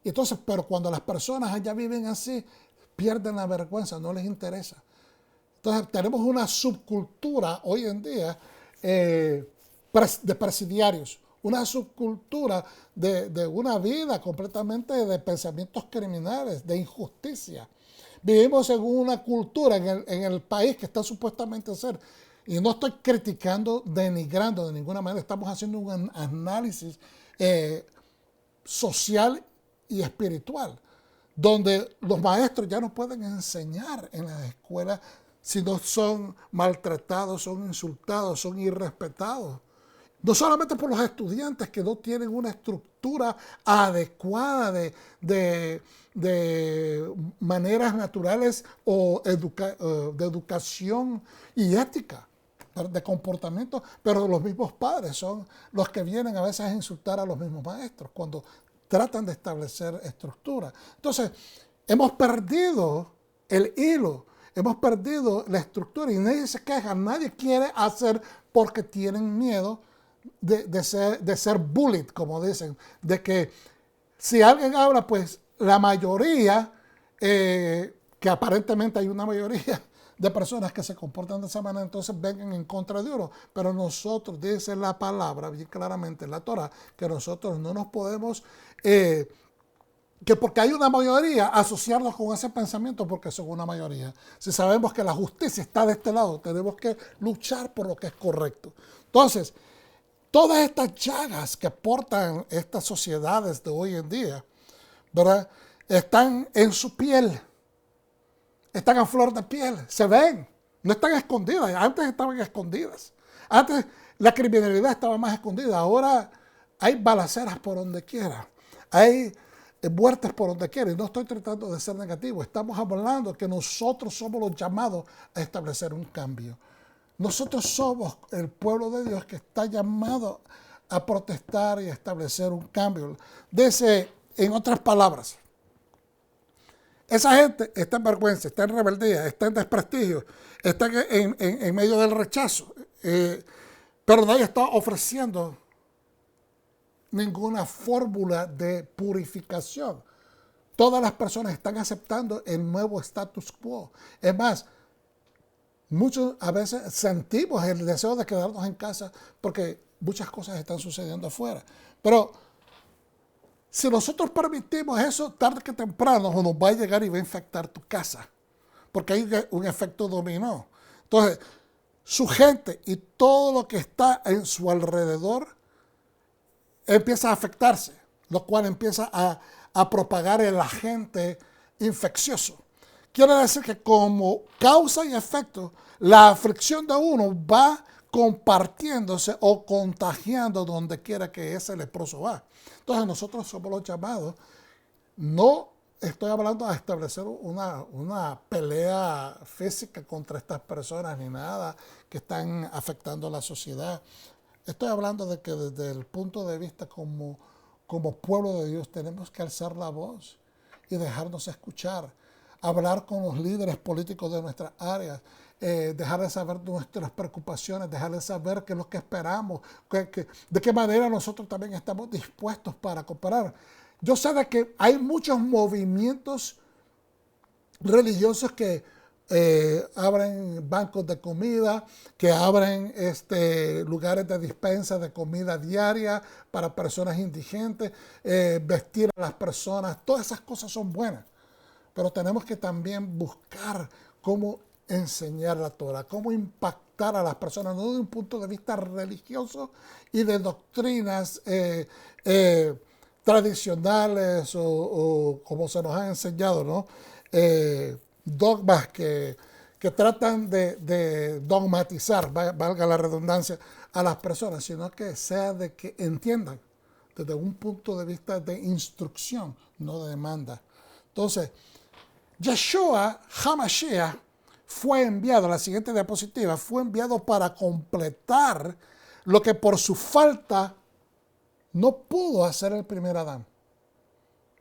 Speaker 1: Entonces, pero cuando las personas allá viven así, pierden la vergüenza, no les interesa. Entonces tenemos una subcultura hoy en día de presidiarios, una subcultura de una vida completamente de pensamientos criminales, de injusticia. Vivimos en una cultura en el país que está supuestamente a ser, y no estoy criticando, denigrando de ninguna manera, estamos haciendo un análisis social y espiritual, donde los maestros ya no pueden enseñar en las escuelas si no son maltratados, son insultados, son irrespetados. No solamente por los estudiantes que no tienen una estructura adecuada de maneras naturales o de educación y ética, de comportamiento, pero los mismos padres son los que vienen a veces a insultar a los mismos maestros cuando tratan de establecer estructura. Entonces, hemos perdido el hilo, hemos perdido la estructura y nadie se queja, nadie quiere hacer porque tienen miedo de ser bullied, como dicen, de que si alguien habla, pues la mayoría, que aparentemente hay una mayoría de personas que se comportan de esa manera, entonces vengan en contra de uno. Pero nosotros, dice la palabra bien claramente en la Torah, que nosotros no nos podemos, que porque hay una mayoría, asociarnos con ese pensamiento porque son una mayoría. Si sabemos que la justicia está de este lado, tenemos que luchar por lo que es correcto. Entonces, todas estas llagas que portan estas sociedades de hoy en día, ¿verdad?, están en su piel, están a flor de piel, se ven, no están escondidas, antes estaban escondidas. Antes la criminalidad estaba más escondida. Ahora hay balaceras por donde quiera. Hay muertes por donde quiera. Y no estoy tratando de ser negativo. Estamos hablando que nosotros somos los llamados a establecer un cambio. Nosotros somos el pueblo de Dios que está llamado a protestar y a establecer un cambio. Dice, en otras palabras, esa gente está en vergüenza, está en rebeldía, está en desprestigio, está en medio del rechazo. Pero nadie está ofreciendo ninguna fórmula de purificación. Todas las personas están aceptando el nuevo status quo. Es más, muchos a veces sentimos el deseo de quedarnos en casa porque muchas cosas están sucediendo afuera. Pero si nosotros permitimos eso, tarde que temprano nos va a llegar y va a infectar tu casa. Porque hay un efecto dominó. Entonces, su gente y todo lo que está en su alrededor empieza a afectarse, lo cual empieza a propagar el agente infeccioso. Quiere decir que como causa y efecto, la aflicción de uno va compartiéndose o contagiando donde quiera que ese leproso va. Entonces nosotros somos los llamados. No estoy hablando de establecer una pelea física contra estas personas ni nada que están afectando a la sociedad. Estoy hablando de que desde el punto de vista como pueblo de Dios tenemos que alzar la voz y dejarnos escuchar, hablar con los líderes políticos de nuestras áreas, dejarles saber nuestras preocupaciones, dejarles saber qué es lo que esperamos, de qué manera nosotros también estamos dispuestos para cooperar. Yo sé de que hay muchos movimientos religiosos que abren bancos de comida, que abren lugares de dispensa de comida diaria para personas indigentes, vestir a las personas, todas esas cosas son buenas. Pero tenemos que también buscar cómo enseñar la Torah, cómo impactar a las personas, no desde un punto de vista religioso y de doctrinas tradicionales o como se nos ha enseñado, ¿no? Dogmas que tratan de dogmatizar, valga la redundancia, a las personas, sino que sea de que entiendan desde un punto de vista de instrucción, no de demanda. Entonces, Yeshua HaMashiach fue enviado, la siguiente diapositiva, fue enviado para completar lo que por su falta no pudo hacer el primer Adán.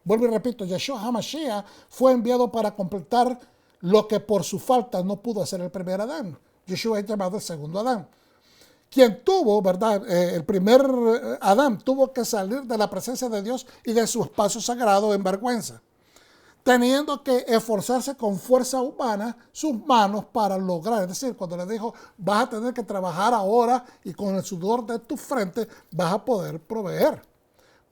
Speaker 1: Vuelvo y repito, Yeshua HaMashiach fue enviado para completar lo que por su falta no pudo hacer el primer Adán. Yeshua es llamado el segundo Adán. Quien tuvo, ¿verdad? El primer Adán tuvo que salir de la presencia de Dios y de su espacio sagrado en vergüenza, teniendo que esforzarse con fuerza humana sus manos para lograr. Es decir, cuando le dijo, vas a tener que trabajar ahora y con el sudor de tu frente vas a poder proveer.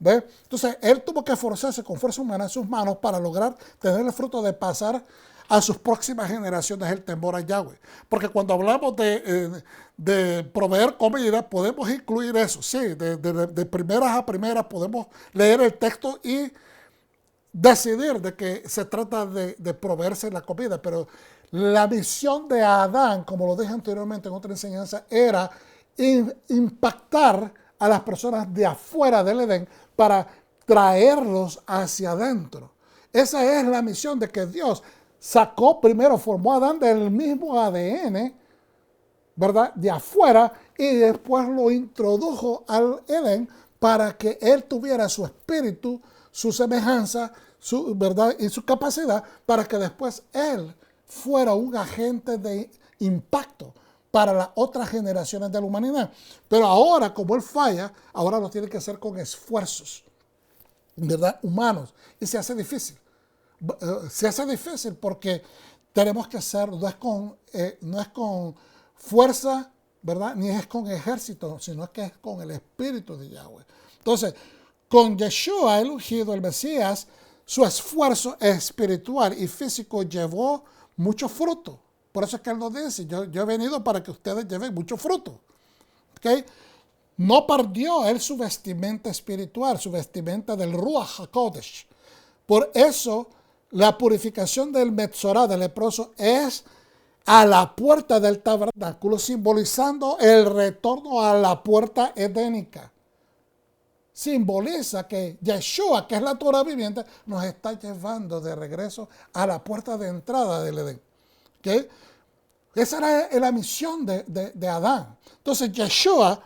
Speaker 1: ¿Ve? Entonces, él tuvo que esforzarse con fuerza humana sus manos para lograr tener el fruto de pasar a sus próximas generaciones el temor a Yahweh. Porque cuando hablamos de proveer comida, podemos incluir eso. Sí, de primeras a primeras podemos leer el texto y decidir de que se trata de proveerse la comida, pero la misión de Adán, como lo dije anteriormente en otra enseñanza, era impactar a las personas de afuera del Edén para traerlos hacia adentro. Esa es la misión de que Dios sacó primero, formó a Adán del mismo ADN, ¿verdad?, de afuera, y después lo introdujo al Edén para que él tuviera su espíritu, su semejanza, su verdad y su capacidad, para que después él fuera un agente de impacto para las otras generaciones de la humanidad. Pero ahora, como él falla, ahora lo tiene que hacer con esfuerzos, ¿verdad?, humanos, y se hace difícil. Se hace difícil porque tenemos que hacer, no es con fuerza, ¿verdad?, ni es con ejército, sino que es con el espíritu de Yahweh. Entonces, con Yeshua, el ungido, el Mesías, su esfuerzo espiritual y físico llevó mucho fruto. Por eso es que él nos dice, yo he venido para que ustedes lleven mucho fruto. ¿Okay? No perdió él su vestimenta espiritual, su vestimenta del Ruach HaKodesh. Por eso, la purificación del Metzorá, del leproso, es a la puerta del tabernáculo, simbolizando el retorno a la puerta edénica. Simboliza que Yeshua, que es la Torah viviente, nos está llevando de regreso a la puerta de entrada del Edén. ¿Okay? Esa era la misión de Adán. Entonces Yeshua,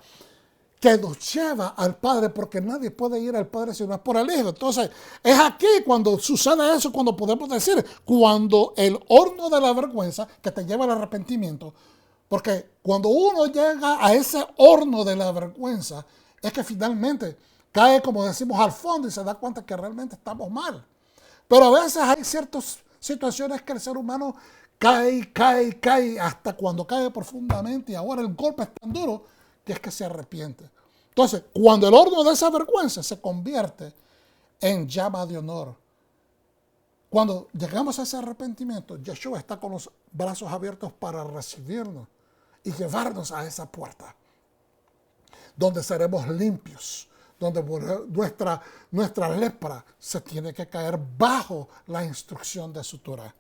Speaker 1: que nos lleva al Padre, porque nadie puede ir al Padre si no es por el Hijo. Entonces, es aquí cuando sucede eso, cuando podemos decir, cuando el horno de la vergüenza, que te lleva al arrepentimiento, porque cuando uno llega a ese horno de la vergüenza, es que finalmente cae, como decimos, al fondo y se da cuenta que realmente estamos mal. Pero a veces hay ciertas situaciones que el ser humano cae, hasta cuando cae profundamente y ahora el golpe es tan duro que es que se arrepiente. Entonces, cuando el horno de esa vergüenza se convierte en llama de honor, cuando llegamos a ese arrepentimiento, Yeshua está con los brazos abiertos para recibirnos y llevarnos a esa puerta, donde seremos limpios, donde nuestra lepra se tiene que caer bajo la instrucción de su Torah.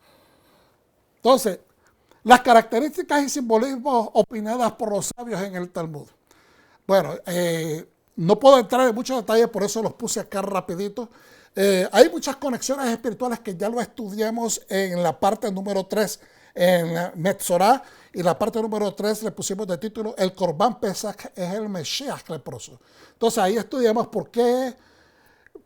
Speaker 1: Entonces, las características y simbolismos opinadas por los sabios en el Talmud. Bueno, no puedo entrar en muchos detalles, por eso los puse acá rapidito. Hay muchas conexiones espirituales que ya lo estudiamos en la parte número 3 en Metzorah, y la parte número 3 le pusimos de título El Corbán Pesach es el Mesías leproso. Entonces ahí estudiamos por qué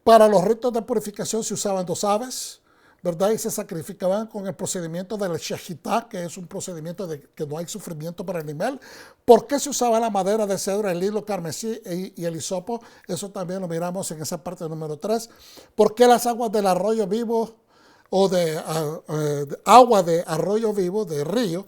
Speaker 1: para los ritos de purificación se usaban 2 aves, ¿verdad? Y se sacrificaban con el procedimiento del shechitá, que es un procedimiento de que no hay sufrimiento para el animal. ¿Por qué se usaba la madera de cedro, el hilo carmesí y el hisopo? Eso también lo miramos en esa parte número 3. ¿Por qué las aguas del arroyo vivo o de agua de arroyo vivo, de río,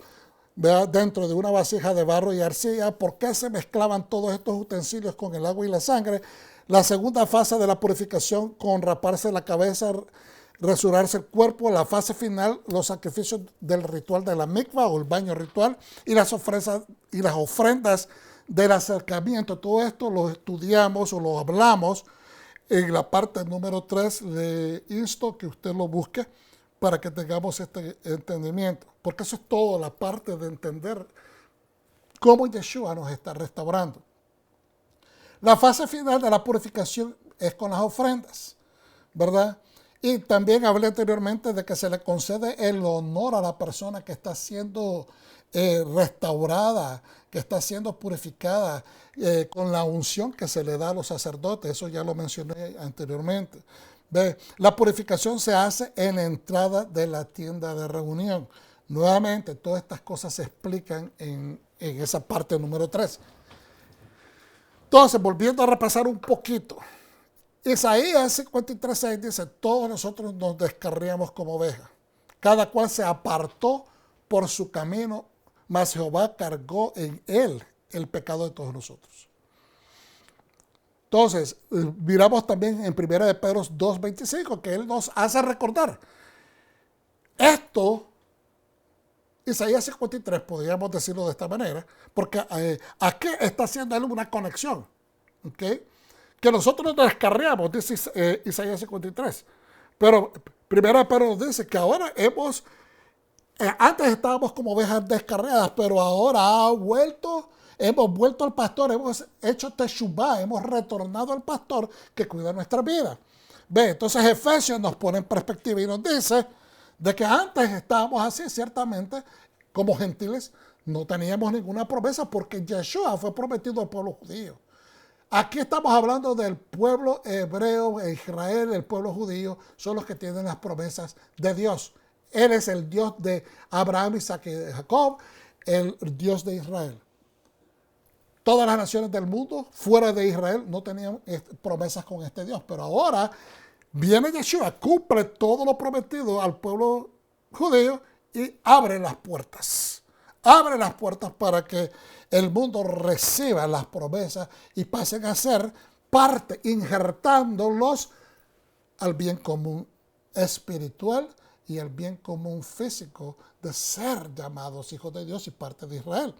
Speaker 1: ¿verdad? Dentro de una vasija de barro y arcilla? ¿Por qué se mezclaban todos estos utensilios con el agua y la sangre? La segunda fase de la purificación, con raparse la cabeza, rasurarse el cuerpo. La fase final, los sacrificios del ritual de la mikvah o el baño ritual, y las ofrendas del acercamiento. Todo esto lo estudiamos o lo hablamos en la parte número 3. Le insto que usted lo busque para que tengamos este entendimiento, porque eso es todo la parte de entender cómo Yeshua nos está restaurando. La fase final de la purificación es con las ofrendas, ¿verdad? Y también hablé anteriormente de que se le concede el honor a la persona que está siendo restaurada, que está siendo purificada con la unción que se le da a los sacerdotes. Eso ya lo mencioné anteriormente. ¿Ve? La purificación se hace en la entrada de la tienda de reunión. Nuevamente, todas estas cosas se explican en esa parte número 3. Entonces, volviendo a repasar un poquito. Isaías 53:6 dice, todos nosotros nos descarriamos como ovejas. Cada cual se apartó por su camino, mas Jehová cargó en él el pecado de todos nosotros. Entonces, miramos también en 1 de Pedro 2:25 que él nos hace recordar. Esto, Isaías 53, podríamos decirlo de esta manera, porque aquí está haciendo él una conexión, ¿ok? Que nosotros nos descarriamos, dice Isaías 53. Pero 1 de Pedro nos dice que ahora antes estábamos como ovejas descarriadas, pero ahora hemos vuelto al pastor, hemos hecho teshuvá, hemos retornado al pastor que cuida nuestra vida. Ve, entonces Efesios nos pone en perspectiva y nos dice de que antes estábamos así, ciertamente, como gentiles, no teníamos ninguna promesa porque Yeshua fue prometido al pueblo judío. Aquí estamos hablando del pueblo hebreo, Israel, el pueblo judío, son los que tienen las promesas de Dios. Él es el Dios de Abraham, Isaac y Jacob, el Dios de Israel. Todas las naciones del mundo fuera de Israel no tenían promesas con este Dios, pero ahora viene Yeshua, cumple todo lo prometido al pueblo judío y abre las puertas. Abre las puertas para que el mundo reciba las promesas y pasen a ser parte, injertándolos al bien común espiritual y al bien común físico de ser llamados hijos de Dios y parte de Israel.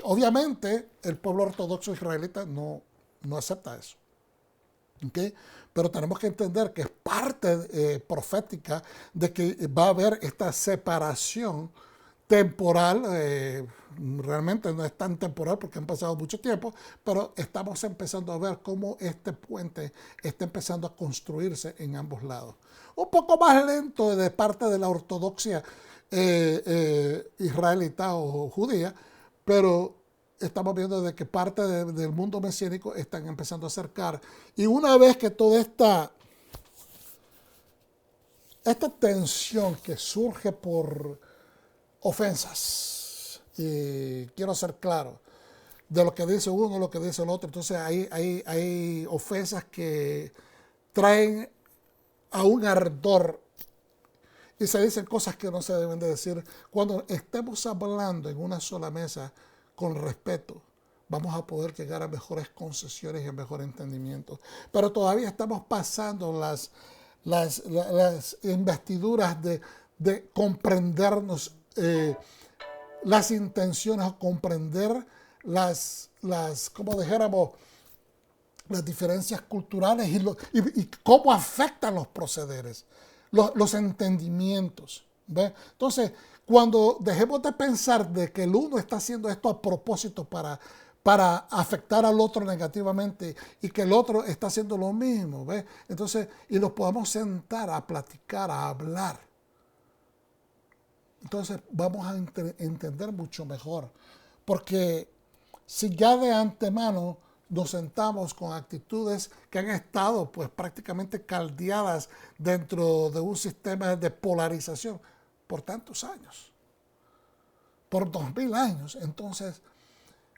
Speaker 1: Obviamente, el pueblo ortodoxo israelita no acepta eso. ¿Okay? Pero tenemos que entender que es parte profética de que va a haber esta separación temporal, realmente no es tan temporal porque han pasado mucho tiempo, pero estamos empezando a ver cómo este puente está empezando a construirse en ambos lados. Un poco más lento de parte de la ortodoxia israelita o judía, pero estamos viendo de que parte del mundo mesiánico están empezando a acercar. Y una vez que toda esta tensión que surge por ofensas, y quiero ser claro, de lo que dice uno, lo que dice el otro, entonces hay ofensas que traen a un ardor y se dicen cosas que no se deben de decir. Cuando estemos hablando en una sola mesa con respeto, vamos a poder llegar a mejores concesiones y a mejor entendimiento. Pero todavía estamos pasando las investiduras de comprendernos, las intenciones, o comprender como dijéramos, las diferencias culturales y cómo afectan los procederes, los entendimientos. ¿Ve? Entonces, cuando dejemos de pensar de que el uno está haciendo esto a propósito para afectar al otro negativamente y que el otro está haciendo lo mismo, ¿ve? Entonces, y nos podamos sentar a platicar, a hablar. Entonces, vamos a entender mucho mejor. Porque si ya de antemano nos sentamos con actitudes que han estado pues prácticamente caldeadas dentro de un sistema de polarización por tantos años, por 2000 años, entonces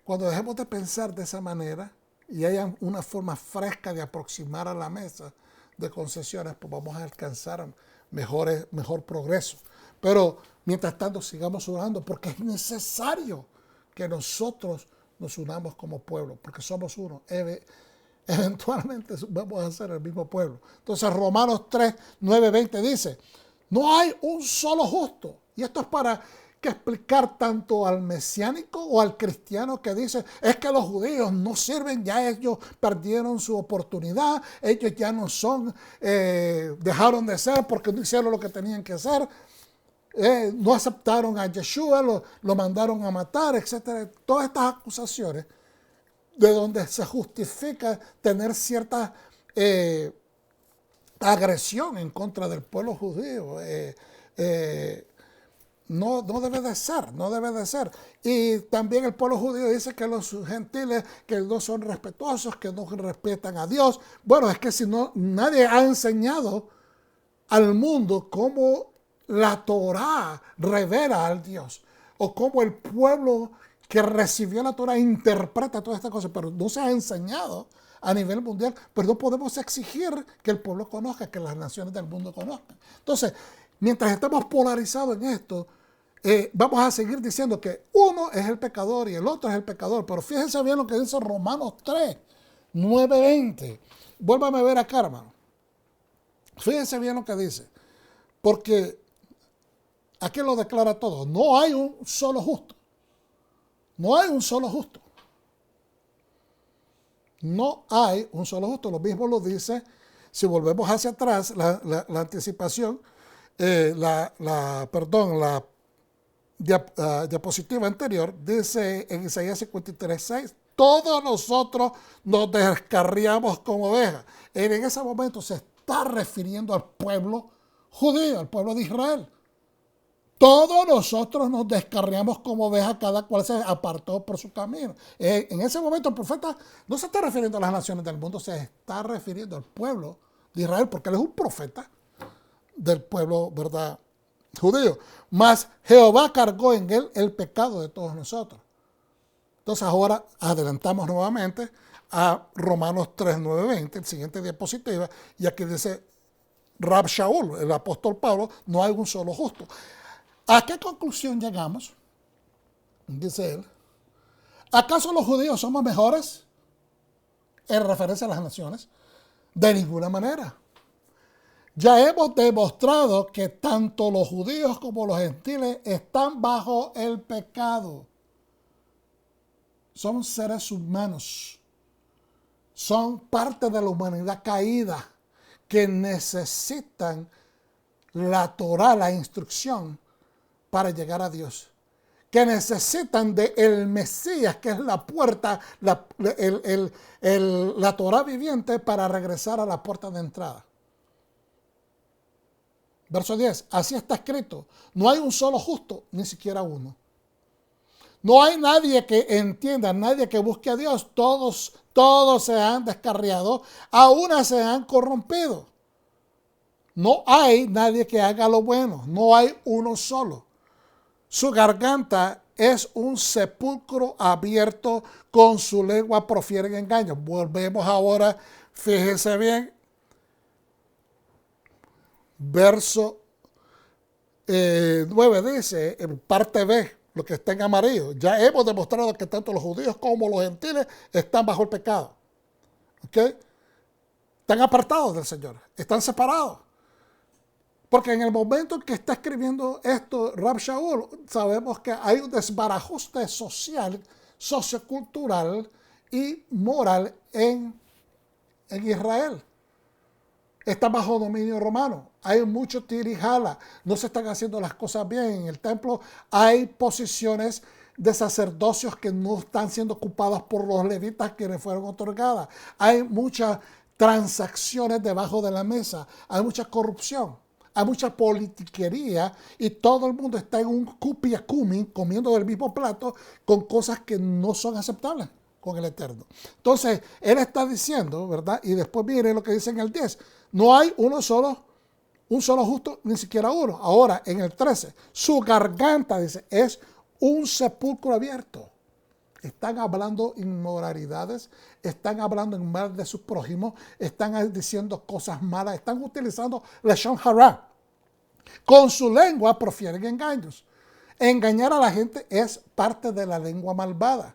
Speaker 1: cuando dejemos de pensar de esa manera y haya una forma fresca de aproximar a la mesa de concesiones, pues vamos a alcanzar mejor progreso. Pero mientras tanto sigamos orando porque es necesario que nosotros nos unamos como pueblo, porque somos uno. Eventualmente vamos a ser el mismo pueblo. Entonces Romanos 3, 9, 20 dice, no hay un solo justo. Y esto es para que explicar tanto al mesiánico o al cristiano que dice, es que los judíos no sirven, ya ellos perdieron su oportunidad, ellos ya no son, dejaron de ser porque no hicieron lo que tenían que hacer. No aceptaron a Yeshua, lo mandaron a matar, etc. Todas estas acusaciones de donde se justifica tener cierta agresión en contra del pueblo judío. No debe de ser, no debe de ser. Y también el pueblo judío dice que los gentiles que no son respetuosos, que no respetan a Dios. Bueno, es que si no, nadie ha enseñado al mundo cómo la Torá revela al Dios, o cómo el pueblo que recibió la Torá interpreta todas estas cosas, pero no se ha enseñado a nivel mundial, pero no podemos exigir que el pueblo conozca, que las naciones del mundo conozcan. Entonces, mientras estemos polarizados en esto, vamos a seguir diciendo que uno es el pecador y el otro es el pecador, pero fíjense bien lo que dice Romanos 3, 9, 20. Vuélvame a ver acá, hermano. Fíjense bien lo que dice, porque aquí lo declara todo. No hay un solo justo. No hay un solo justo. No hay un solo justo. Lo mismo lo dice, si volvemos hacia atrás, la anticipación, la diapositiva anterior, dice en Isaías 53:6, todos nosotros nos descarriamos como ovejas. En ese momento se está refiriendo al pueblo judío, al pueblo de Israel. Todos nosotros nos descarriamos como ovejas, cada cual se apartó por su camino. En ese momento el profeta no se está refiriendo a las naciones del mundo, se está refiriendo al pueblo de Israel, porque él es un profeta del pueblo, ¿verdad?, judío. Mas Jehová cargó en él el pecado de todos nosotros. Entonces ahora adelantamos nuevamente a Romanos 3, 9, 20, el siguiente diapositiva, y aquí dice Rab Shaul, el apóstol Pablo, no hay un solo justo. ¿A qué conclusión llegamos? Dice él. ¿Acaso los judíos somos mejores en referencia a las naciones? De ninguna manera. Ya hemos demostrado que tanto los judíos como los gentiles están bajo el pecado. Son seres humanos. Son parte de la humanidad caída que necesitan la Torá, la instrucción, para llegar a Dios. que necesitan de el Mesías, que es la puerta, la Torah viviente para regresar a la puerta de entrada. Verso 10, así está escrito, no hay un solo justo, ni siquiera uno. No hay nadie que entienda, nadie que busque a Dios, todos se han descarriado, aún se han corrompido. No hay nadie que haga lo bueno, no hay uno solo. Su garganta es un sepulcro abierto, con su lengua profieren engaños. Volvemos ahora, fíjense bien, verso 9 dice, en parte B, lo que está en amarillo, ya hemos demostrado que tanto los judíos como los gentiles están bajo el pecado. ¿Okay? Están apartados del Señor, están separados. Porque en el momento en que está escribiendo esto Rab Shaul, sabemos que hay un desbarajuste social, sociocultural y moral en Israel. Está bajo dominio romano. Hay mucho tira y jala. No se están haciendo las cosas bien. En el templo hay posiciones de sacerdocios que no están siendo ocupadas por los levitas que les fueron otorgadas. Hay muchas transacciones debajo de la mesa. Hay mucha corrupción. Hay mucha politiquería y todo el mundo está en un cupiacumi comiendo del mismo plato con cosas que no son aceptables con el Eterno. Entonces, él está diciendo, ¿verdad? Y después miren lo que dice en el 10. No hay un solo justo, ni siquiera uno. Ahora, en el 13, su garganta, dice, es un sepulcro abierto. Están hablando inmoralidades, están hablando en mal de sus prójimos, están diciendo cosas malas, están utilizando lashon hara. Con su lengua profieren engaños. Engañar a la gente es parte de la lengua malvada,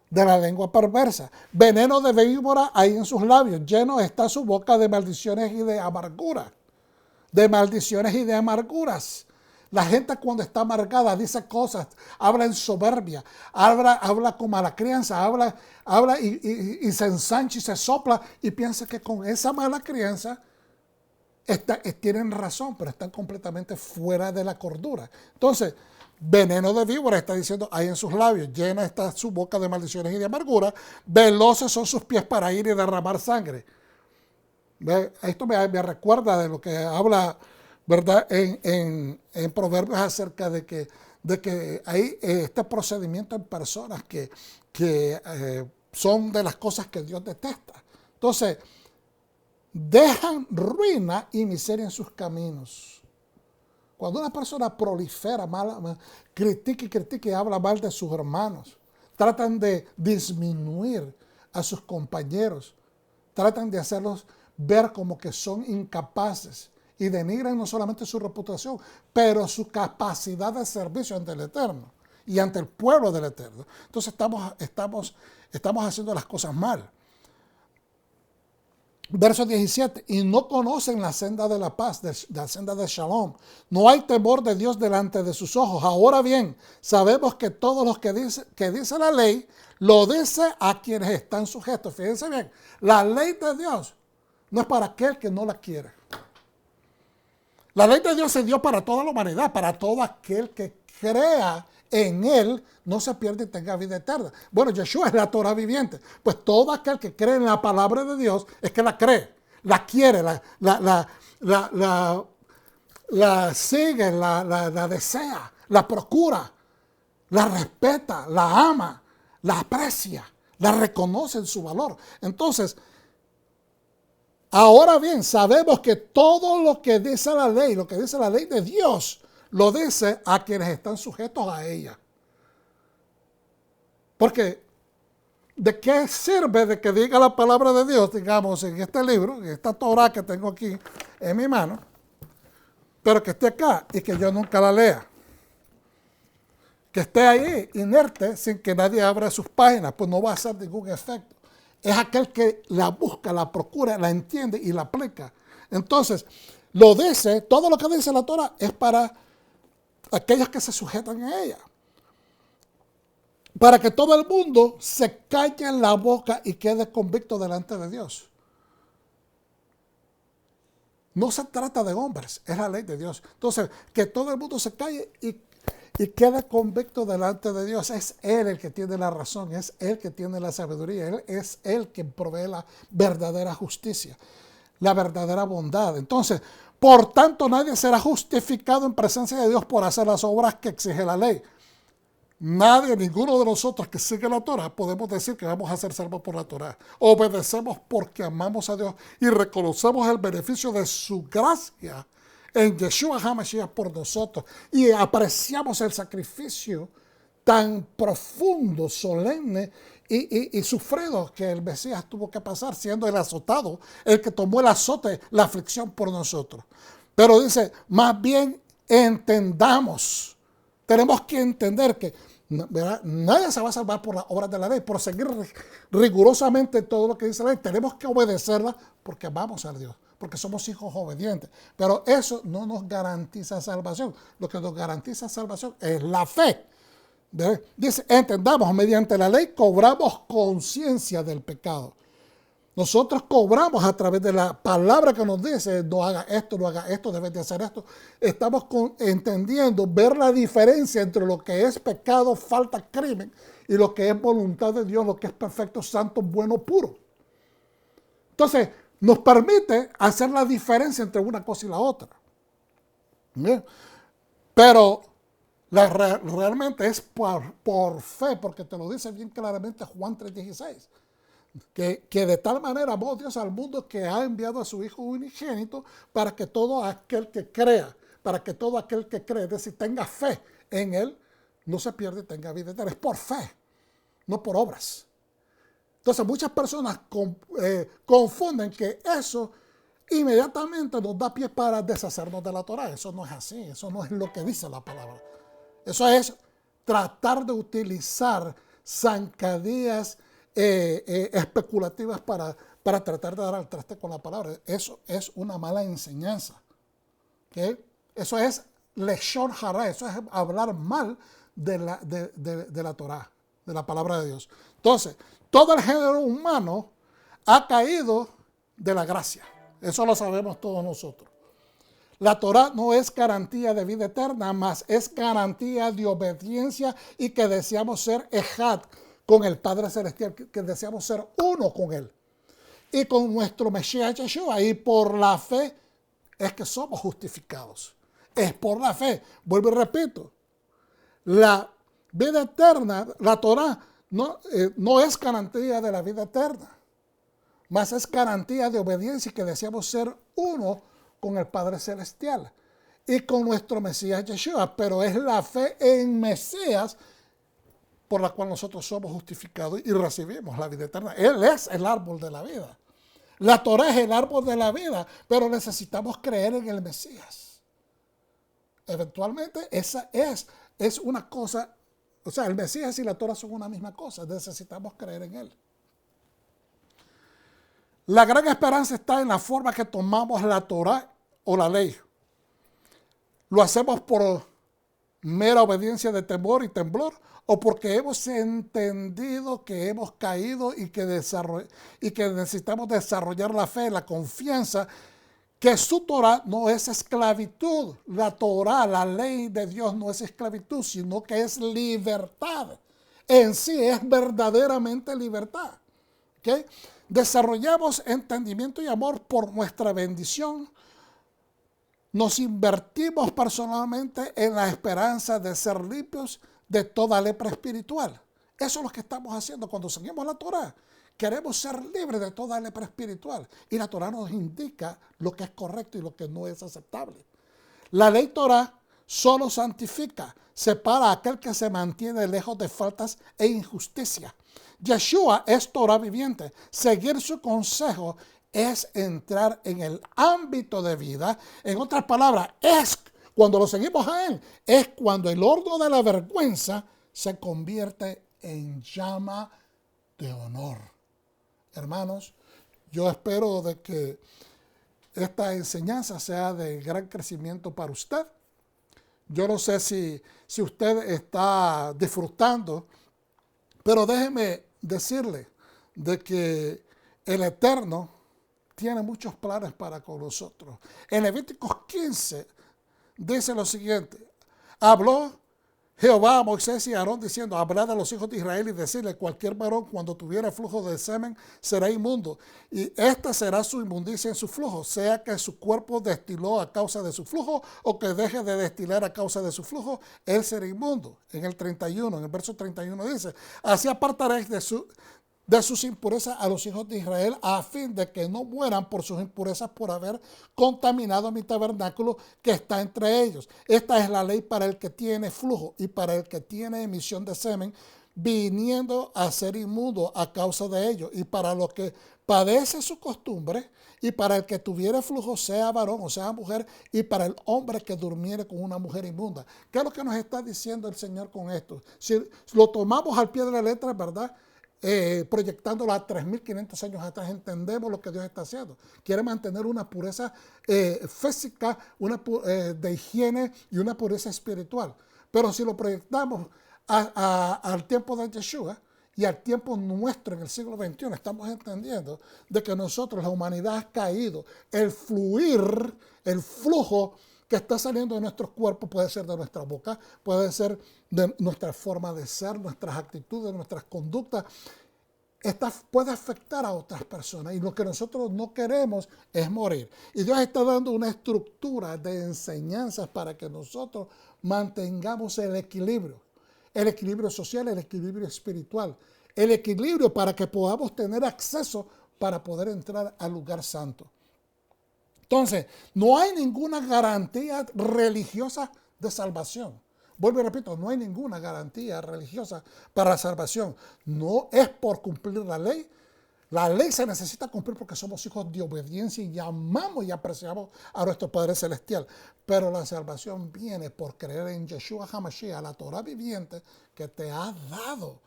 Speaker 1: de la lengua perversa. Veneno de víbora hay en sus labios, lleno está su boca de maldiciones y de amargura. De maldiciones y de amarguras. La gente cuando está amargada dice cosas, habla en soberbia, habla con mala crianza, habla y se ensancha y se sopla y piensa que con esa mala crianza tienen razón, pero están completamente fuera de la cordura. Entonces, veneno de víbora está diciendo, hay en sus labios, llena está su boca de maldiciones y de amargura, veloces son sus pies para ir y derramar sangre. Esto me recuerda de lo que habla, ¿verdad? En Proverbios acerca de que hay este procedimiento en personas que son de las cosas que Dios detesta. Entonces, dejan ruina y miseria en sus caminos. Cuando una persona prolifera, critica y habla mal de sus hermanos, tratan de disminuir a sus compañeros, tratan de hacerlos ver como que son incapaces y denigran no solamente su reputación, pero su capacidad de servicio ante el Eterno y ante el pueblo del Eterno. Entonces estamos haciendo las cosas mal. Verso 17, y no conocen la senda de la paz, la senda de Shalom. No hay temor de Dios delante de sus ojos. Ahora bien, sabemos que todos los que dice la ley, lo dice a quienes están sujetos. Fíjense bien, la ley de Dios no es para aquel que no la quiere. La ley de Dios se dio para toda la humanidad, para todo aquel que crea en él, no se pierde y tenga vida eterna. Bueno, Yeshua es la Torah viviente. Pues todo aquel que cree en la palabra de Dios es que la cree, la quiere, la sigue, la desea, la procura, la respeta, la ama, la aprecia, la reconoce en su valor. Entonces, ahora bien, sabemos que todo lo que dice la ley de Dios, lo dice a quienes están sujetos a ella. Porque, ¿de qué sirve de que diga la palabra de Dios, digamos, en este libro, en esta Torah que tengo aquí en mi mano, pero que esté acá y que yo nunca la lea? Que esté ahí, inerte, sin que nadie abra sus páginas, pues no va a hacer ningún efecto. Es aquel que la busca, la procura, la entiende y la aplica. Entonces, lo dice, todo lo que dice la Torah es para aquellos que se sujetan a ella. Para que todo el mundo se calle en la boca y quede convicto delante de Dios. No se trata de hombres, es la ley de Dios. Entonces, que todo el mundo se calle y queda convicto delante de Dios. Es Él el que tiene la razón, es Él que tiene la sabiduría, es Él quien provee la verdadera justicia, la verdadera bondad. Entonces, por tanto, nadie será justificado en presencia de Dios por hacer las obras que exige la ley. Nadie, ninguno de nosotros que sigue la Torah, podemos decir que vamos a ser salvos por la Torah. Obedecemos porque amamos a Dios y reconocemos el beneficio de su gracia en Yeshua HaMashiach por nosotros. Y apreciamos el sacrificio tan profundo, solemne y sufrido que el Mesías tuvo que pasar, siendo el azotado, el que tomó el azote, la aflicción por nosotros. Pero dice, más bien entendamos. Tenemos que entender que, ¿verdad?, nadie se va a salvar por las obras de la ley, por seguir rigurosamente todo lo que dice la ley. Tenemos que obedecerla porque amamos a Dios, porque somos hijos obedientes. Pero eso no nos garantiza salvación. Lo que nos garantiza salvación es la fe. ¿Ve? Dice, entendamos, mediante la ley cobramos conciencia del pecado. Nosotros cobramos a través de la palabra que nos dice, no haga esto, debes de hacer esto. Estamos entendiendo, ver la diferencia entre lo que es pecado, falta, crimen, y lo que es voluntad de Dios, lo que es perfecto, santo, bueno, puro. Entonces, nos permite hacer la diferencia entre una cosa y la otra. ¿Bien? Pero realmente es por fe, porque te lo dice bien claramente Juan 3:16. Que de tal manera amó Dios al mundo que ha enviado a su Hijo unigénito para que todo aquel que crea, es decir, tenga fe en Él, no se pierda y tenga vida eterna. Es por fe, no por obras. Entonces muchas personas confunden que eso inmediatamente nos da pie para deshacernos de la Torah. Eso no es así, eso no es lo que dice la palabra. Eso es tratar de utilizar zancadillas especulativas para tratar de dar al traste con la palabra. Eso es una mala enseñanza. ¿Okay? Eso es leshon hara, eso es hablar mal de la Torah, de la palabra de Dios. Entonces, todo el género humano ha caído de la gracia. Eso lo sabemos todos nosotros. La Torah no es garantía de vida eterna, más es garantía de obediencia y que deseamos ser ejad con el Padre Celestial, que deseamos ser uno con Él. Y con nuestro Mesías Yeshua, y por la fe es que somos justificados. Es por la fe. Vuelvo y repito, la vida eterna, la Torah, no es garantía de la vida eterna, más es garantía de obediencia y que deseamos ser uno con el Padre Celestial y con nuestro Mesías Yeshua. Pero es la fe en Mesías por la cual nosotros somos justificados y recibimos la vida eterna. Él es el árbol de la vida. La Torah es el árbol de la vida, pero necesitamos creer en el Mesías. Eventualmente esa es una cosa, o sea, el Mesías y la Torah son una misma cosa, necesitamos creer en Él. La gran esperanza está en la forma que tomamos la Torah o la ley. Lo hacemos por mera obediencia de temor y temblor, o porque hemos entendido que hemos caído y que necesitamos desarrollar la fe, la confianza, que su Torah no es esclavitud. La Torah, la ley de Dios, no es esclavitud, sino que es libertad. En sí es verdaderamente libertad. ¿Okay? Desarrollamos entendimiento y amor por nuestra bendición. Nos invertimos personalmente en la esperanza de ser limpios de toda lepra espiritual. Eso es lo que estamos haciendo cuando seguimos la Torah. Queremos ser libres de toda lepra espiritual. Y la Torah nos indica lo que es correcto y lo que no es aceptable. La ley Torah solo santifica, separa a aquel que se mantiene lejos de faltas e injusticia. Yeshua es Torah viviente. Seguir su consejo es entrar en el ámbito de vida. En otras palabras, cuando lo seguimos a Él, es cuando el horno de la vergüenza se convierte en llama de honor. Hermanos, yo espero de que esta enseñanza sea de gran crecimiento para usted. Yo no sé si usted está disfrutando, pero déjeme decirle de que el Eterno tiene muchos planes para con nosotros. En Levíticos 15 dice lo siguiente: habló Jehová a Moisés y a Aarón diciendo, hablad a los hijos de Israel y decirle, cualquier varón cuando tuviera flujo de semen será inmundo, y esta será su inmundicia en su flujo, sea que su cuerpo destiló a causa de su flujo o que deje de destilar a causa de su flujo, él será inmundo. En el 31, en el verso 31 dice, así apartaréis de sus impurezas a los hijos de Israel, a fin de que no mueran por sus impurezas por haber contaminado mi tabernáculo que está entre ellos. Esta es la ley para el que tiene flujo y para el que tiene emisión de semen, viniendo a ser inmundo a causa de ellos, y para los que padece su costumbre, y para el que tuviere flujo, sea varón o sea mujer, y para el hombre que durmiere con una mujer inmunda. ¿Qué es lo que nos está diciendo el Señor con esto? Si lo tomamos al pie de la letra, ¿verdad? Proyectándolo a 3.500 años atrás, entendemos lo que Dios está haciendo. Quiere mantener una pureza física, de higiene y una pureza espiritual. Pero si lo proyectamos al tiempo de Yeshua y al tiempo nuestro en el siglo XXI, estamos entendiendo de que nosotros, la humanidad, ha caído. El fluir, el flujo que está saliendo de nuestros cuerpos puede ser de nuestra boca, puede ser de nuestra forma de ser, nuestras actitudes, nuestras conductas. Puede afectar a otras personas, y lo que nosotros no queremos es morir. Y Dios está dando una estructura de enseñanzas para que nosotros mantengamos el equilibrio social, el equilibrio espiritual, el equilibrio para que podamos tener acceso para poder entrar al lugar santo. Entonces, no hay ninguna garantía religiosa de salvación. Vuelvo y repito, no hay ninguna garantía religiosa para la salvación. No es por cumplir la ley. La ley se necesita cumplir porque somos hijos de obediencia y amamos y apreciamos a nuestro Padre Celestial. Pero la salvación viene por creer en Yeshua HaMashiach, la Torah viviente, que te ha dado,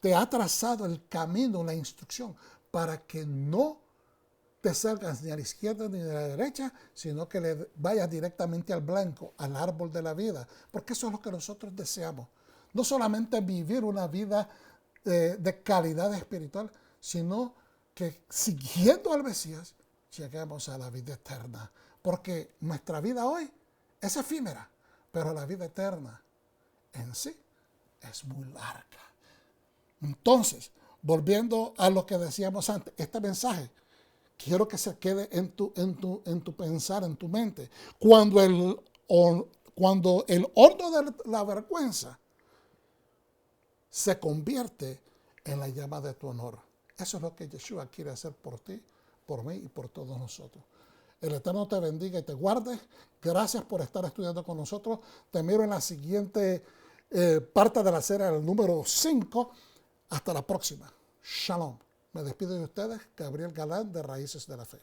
Speaker 1: te ha trazado el camino, la instrucción, para que no te salgas ni a la izquierda ni a la derecha, sino que le vayas directamente al blanco, al árbol de la vida, porque eso es lo que nosotros deseamos. No solamente vivir una vida de calidad espiritual, sino que siguiendo al Mesías lleguemos a la vida eterna, porque nuestra vida hoy es efímera, pero la vida eterna en sí es muy larga. Entonces, volviendo a lo que decíamos antes, este mensaje quiero que se quede en tu pensar, en tu mente. Cuando el horno de la vergüenza se convierte en la llama de tu honor. Eso es lo que Yeshua quiere hacer por ti, por mí y por todos nosotros. El Eterno te bendiga y te guarde. Gracias por estar estudiando con nosotros. Te miro en la siguiente parte de la serie, el número 5. Hasta la próxima. Shalom. Me despido de ustedes, Gabriel Galán, de Raíces de la Fe.